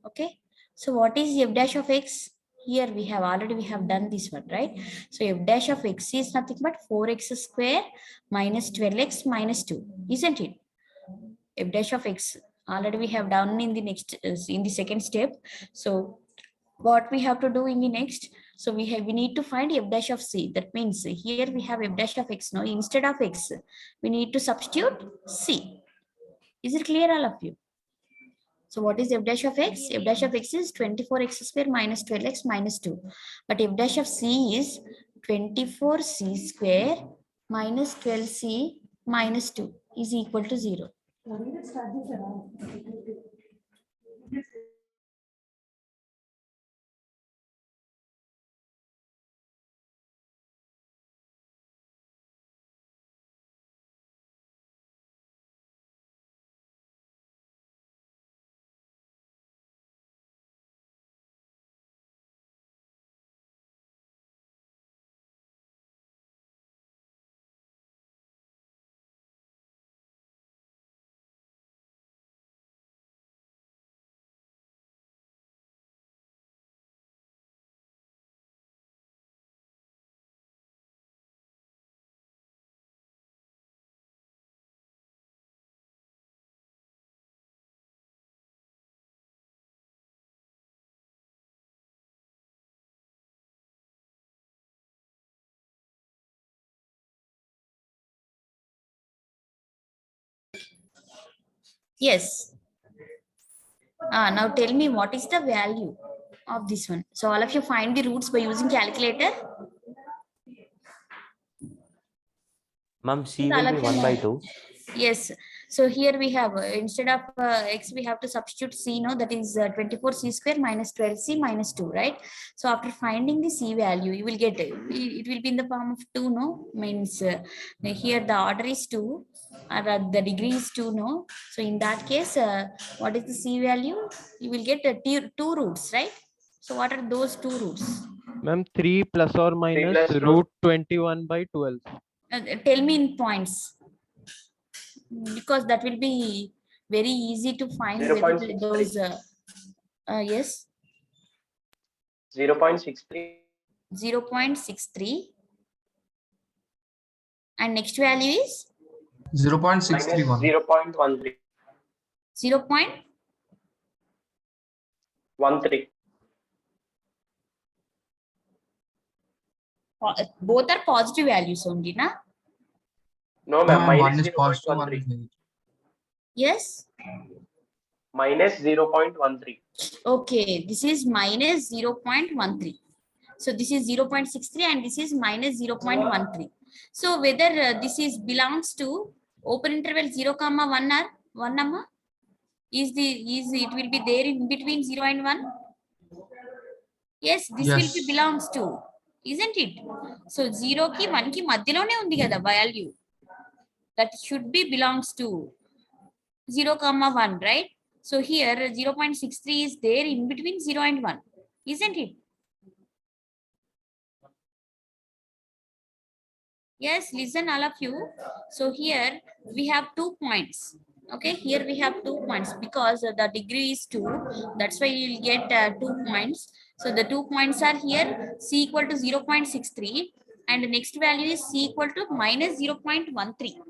S1: Okay. So what is f dash of x? Here we have already, we have done this one, right? So f dash of x is nothing but 4x square minus 12x minus 2, isn't it? F dash of x already we have done in the next, in the second step. So what we have to do in the next, so we need to find f dash of c. That means here we have f dash of x. Now instead of x, we need to substitute c. Is it clear, all of you? So what is f dash of x? F dash of x is 24x square minus 12x minus 2. But f dash of c is 24c square minus 12c minus 2 is equal to 0. Yes. Now tell me what is the value of this one. So all of you find the roots by using calculator.
S3: Ma'am, C
S1: All
S3: will
S1: of
S3: be
S1: you
S3: 1 by
S1: know.
S3: 2.
S1: Yes. So here we have, instead of x, we have to substitute c, no, that is 24c square minus 12c minus 2, right? So after finding the c value, you will get, it will be in the form of 2, no? Means here the order is 2, or the degree is 2, no? So in that case, what is the c value? You will get two roots, right? So what are those two roots?
S4: Ma'am, 3 plus or minus
S2: plus
S4: root 21 by 12.
S1: Tell me in points, because that will be very easy to find whether those yes,
S2: 0.63.
S1: 0.63, and next value is
S6: 0.631.
S2: 0.13.
S1: 0.13. Both are positive values only, na?
S2: No,
S6: No,
S2: ma'am.
S6: ma'am, one
S2: Minus
S6: is positive, one
S2: 0.13.
S6: is negative.
S1: Yes.
S2: Minus 0.13.
S1: Okay, this is minus 0.13. So this is 0.63 and this is minus 0.13. So whether this is belongs to open interval 0 comma 1 or 1 number, is it will be there in between 0 and 1? Yes, this will be
S6: Yes.
S1: belongs to, isn't it? So 0 ki 1 ki madhyalone undi kada value. That should be belongs to 0 comma 1, right? So here 0.63 is there in between 0 and 1, isn't it? Yes, listen all of you. So here we have 2 points. Okay, here we have 2 points because the degree is 2. That's why you'll get 2 points. So the 2 points are here, c equal to 0.63 and the next value is c equal to minus 0.13.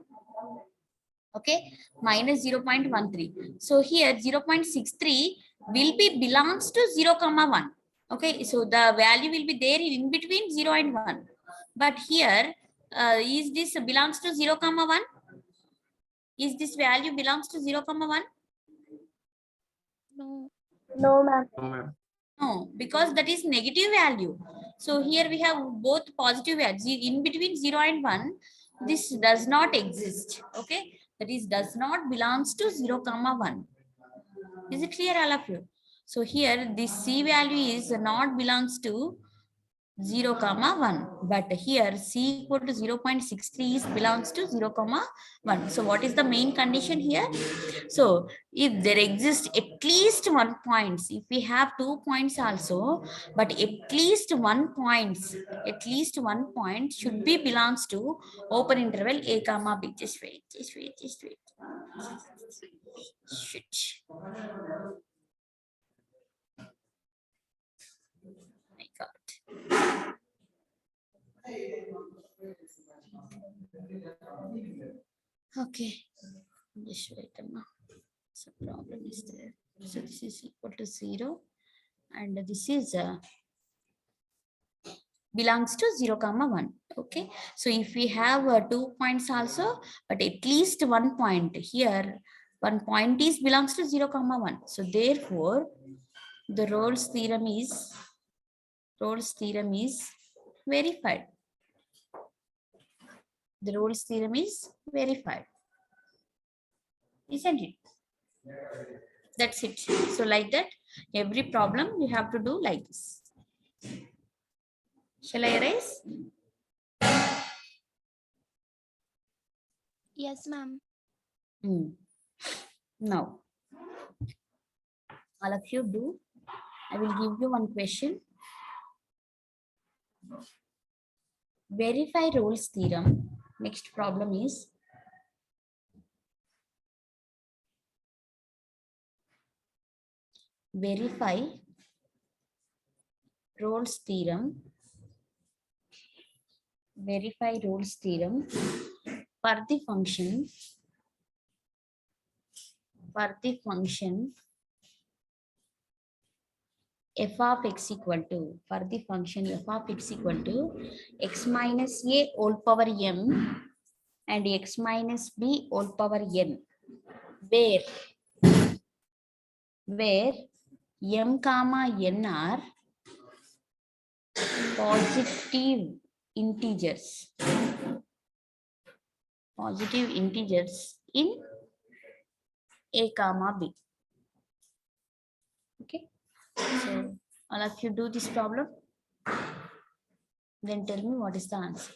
S1: Okay, minus 0.13. So here 0.63 will be belongs to 0 comma 1. Okay, so the value will be there in between 0 and 1. But here is this belongs to 0 comma 1? Is this value belongs to 0 comma 1?
S5: No.
S7: No, ma'am.
S1: No, because that is negative value. So here we have both positive values in between 0 and 1. This does not exist. Okay, that is does not belongs to 0 comma 1. Is it clear, all of you? So here this c value is not belongs to 0 comma 1, but here c equal to 0.63 is belongs to 0 comma 1. So what is the main condition here? So if there exists at least 1 points, if we have 2 points also, but at least 1 point should be belongs to open interval a comma b. Just wait. Shit. My God. Okay. Just wait a minute. So problem is there. So this is equal to 0 and this is belongs to 0 comma 1. Okay, so if we have 2 points also, but at least 1 point here, 1 point is belongs to 0 comma 1. So therefore the Rolles theorem is verified. The Rolles theorem is verified, isn't it? That's it. So like that, every problem you have to do like this. Shall I erase?
S5: Yes, ma'am.
S1: Now, all of you do. I will give you one question. Verify Rolles theorem. Next problem is verify Rolles theorem. Verify Rolles theorem for the function f of x equal to x minus a whole power m and x minus b whole power n, where m comma n are positive integers in a comma b. Okay, so all of you do this problem, then tell me what is the answer.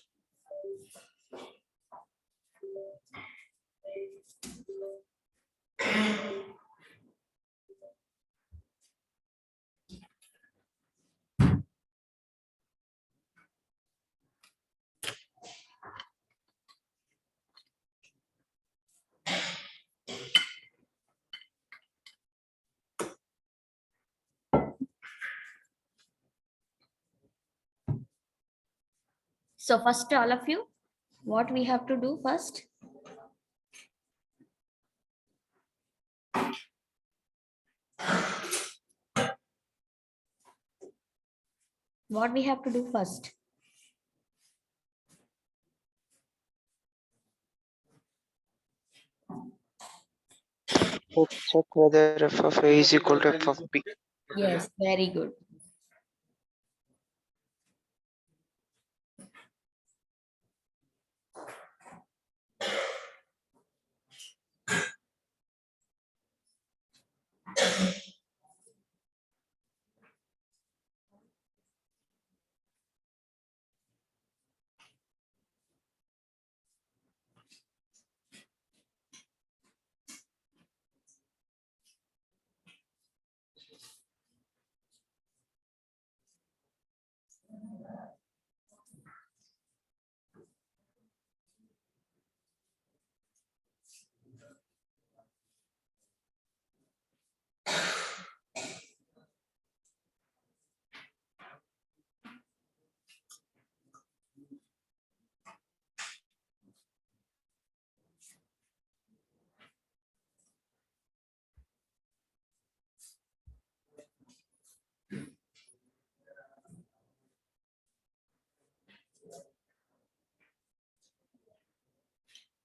S1: So first, all of you, what we have to do first? What we have to do first?
S7: Check whether f of a is equal to f of b.
S1: Yes, very good.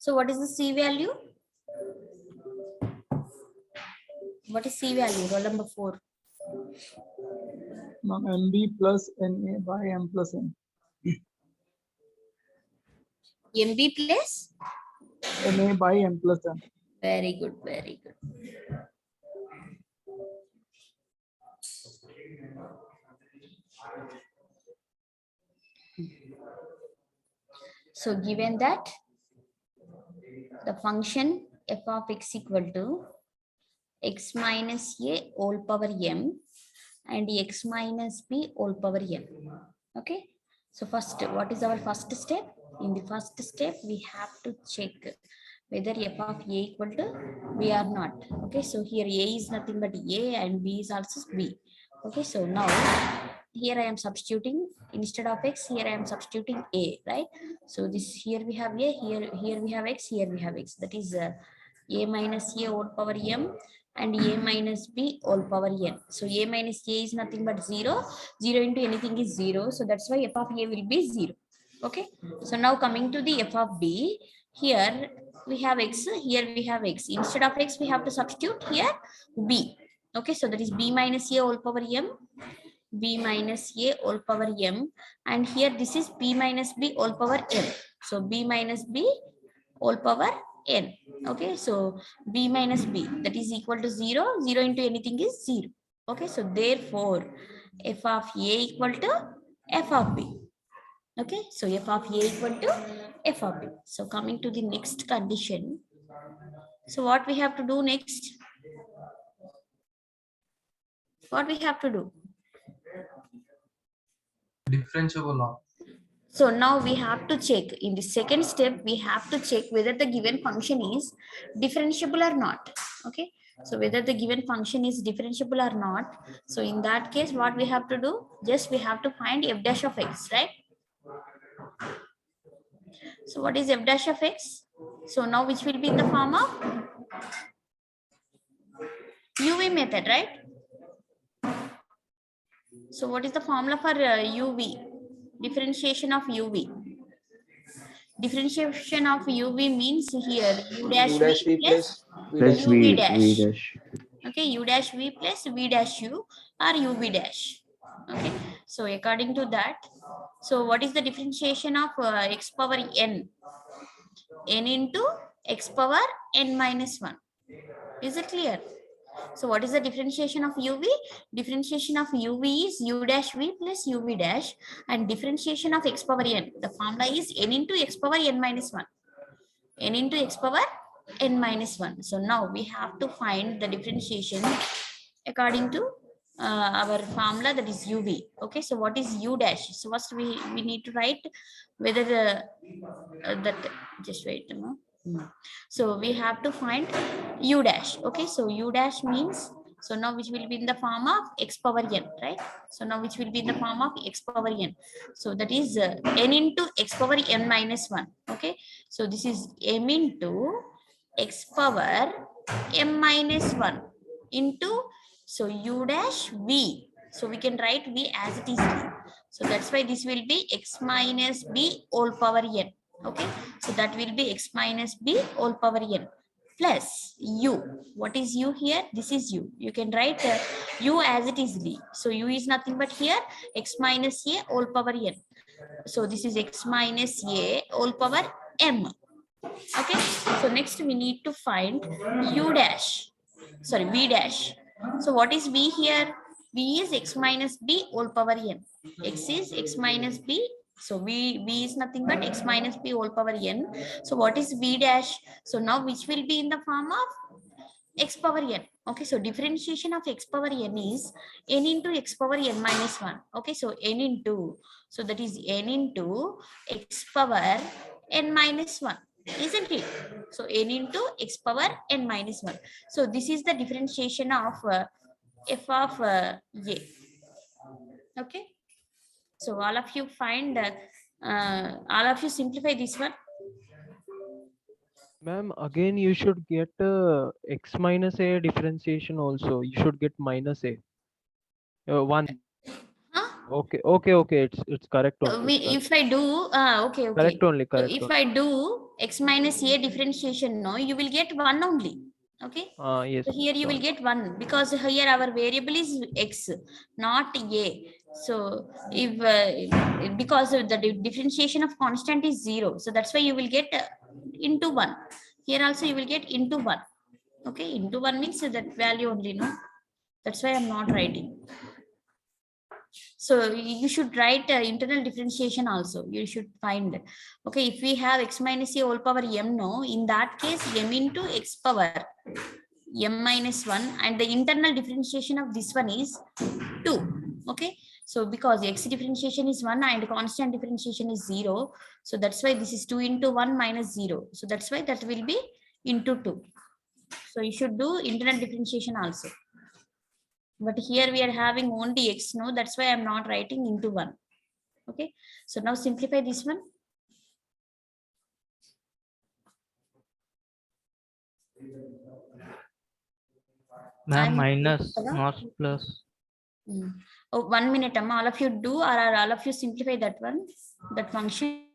S1: So what is the C value? What is C value? Roll number 4.
S8: MB plus NA by M plus N.
S1: MB plus?
S8: NA by M plus N.
S1: Very good, very good. So given that the function f of x equal to x minus a whole power m and x minus b whole power n. Okay. So first, what is our first step? In the first step, we have to check whether f of a equal to b or not. Okay. So here a is nothing but a and b is also b. Okay. So now here I am substituting instead of x, here I am substituting a, right? So this here we have a, here we have x, here we have x. That is a minus a whole power m and a minus b whole power n. So a minus a is nothing but 0. 0 into anything is 0. So that's why f of a will be 0. Okay. So now coming to the f of b, here we have x, here we have x. Instead of x, we have to substitute here b. Okay. So that is b minus a whole power m, b minus a whole power m, and here this is b minus b whole power n. So b minus b whole power n. Okay, so b minus b, that is equal to 0. 0 into anything is 0. Okay, so therefore f of a equal to f of b. Okay, so f of a equal to f of b. So coming to the next condition, so what we have to do next? What we have to do?
S6: Differentiable law.
S1: So now we have to check, in the second step, we have to check whether the given function is differentiable or not. Okay. So whether the given function is differentiable or not. So in that case, what we have to do? Just we have to find f dash of x, right? So what is f dash of x? So now which will be in the form of UV method, right? So what is the formula for UV? Differentiation of UV. Differentiation of UV means here u dash
S7: U
S1: v
S7: dash V
S1: plus
S2: Plus
S1: uv
S2: V
S1: dash.
S2: dash.
S1: Okay, u dash v plus v dash u or uv dash. Okay, so according to that, so what is the differentiation of x power n? N into x power n minus 1. Is it clear? So what is the differentiation of UV? Differentiation of UV is u dash v plus uv dash, and differentiation of x power n, the formula is n into x power n minus 1. N into x power n minus 1. So now we have to find the differentiation according to our formula, that is uv. Okay, so what is u dash? So first we need to write whether that, just wait a moment. So we have to find u dash. Okay, so u dash means, so now which will be in the form of x power n, right? So now which will be in the form of x power n. So that is n into x power n minus 1. Okay, so this is m into x power m minus 1 into, so u dash v. So we can write v as it is v. So that's why this will be x minus b whole power n. Okay, so that will be x minus b whole power n plus u. What is u here? This is u. You can write u as it is v. So u is nothing but here x minus a whole power n. So this is x minus a whole power m. Okay, so next we need to find u dash, sorry, v dash. So what is v here? V is x minus b whole power n. X is x minus b. So v is nothing but x minus b whole power n. So what is v dash? So now which will be in the form of x power n. Okay, so differentiation of x power n is n into x power n minus 1. Okay, so n into, so that is n into x power n minus 1, isn't it? So n into x power n minus 1. So this is the differentiation of f of a. Okay, so all of you find all of you simplify this one.
S4: Ma'am, again you should get x minus a differentiation also. You should get minus a. 1.
S1: Huh?
S4: Okay, okay, okay. It's correct only. It's correct.
S1: If I do, okay, okay.
S4: Correct only.
S1: So
S4: Correct.
S1: if
S4: only.
S1: I do x minus a differentiation, no, you will get 1 only. Okay.
S4: Yes.
S1: So here you will get 1 because here our variable is x, not a. So if because of the differentiation of constant is 0, so that's why you will get into 1. Here also you will get into 1. Okay, into 1 means that value only, no. That's why I'm not writing. So you should write internal differentiation also. You should find. Okay, if we have x minus a whole power m, no, in that case m into x power m minus 1, and the internal differentiation of this one is 2. Okay, so because x differentiation is 1 and constant differentiation is 0, so that's why this is 2 into 1 minus 0. So that's why that will be into 2. So you should do internal differentiation also. But here we are having only x, no, that's why I'm not writing into 1. Okay, so now simplify this one.
S9: Ma'am,
S1: And-
S9: minus,
S1: Hello?
S9: not plus.
S1: Oh, 1 minute, Amma. All of you do, or all of you simplify that one, that function.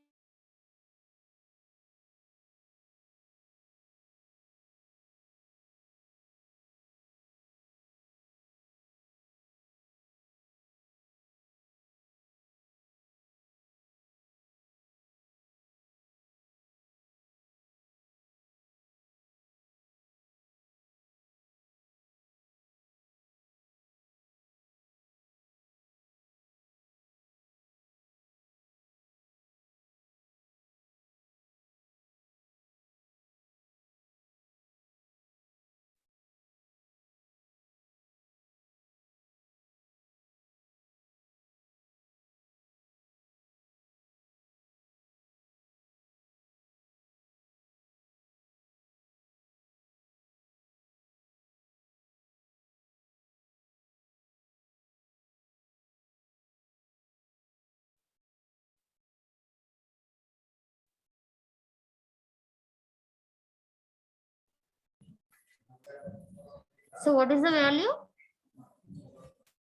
S1: So what is the value?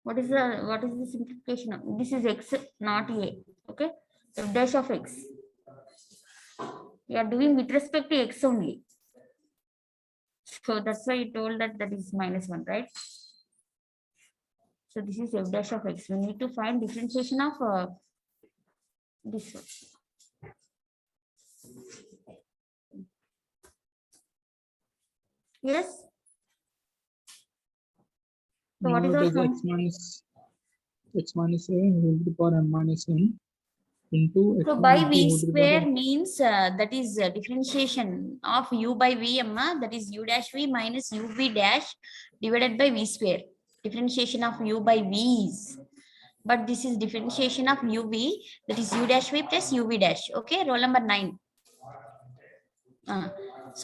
S1: What is the simplification of this? Is x, not a. Okay, so dash of x. We are doing with respect to x only. So that's why you told that is minus 1, right? So this is f dash of x. We need to find differentiation of this one. Yes. So
S8: Now
S1: what is
S8: it
S1: our
S8: is
S1: sum?
S8: x minus a whole to the power m minus n into x
S1: So
S8: minus
S1: by
S8: b
S1: v
S8: whole to the power
S1: square
S8: m.
S1: means that is differentiation of u by v, that is u dash v minus uv dash divided by v square. Differentiation of u by v's. But this is differentiation of uv, that is u dash v plus uv dash. Okay, roll number 9.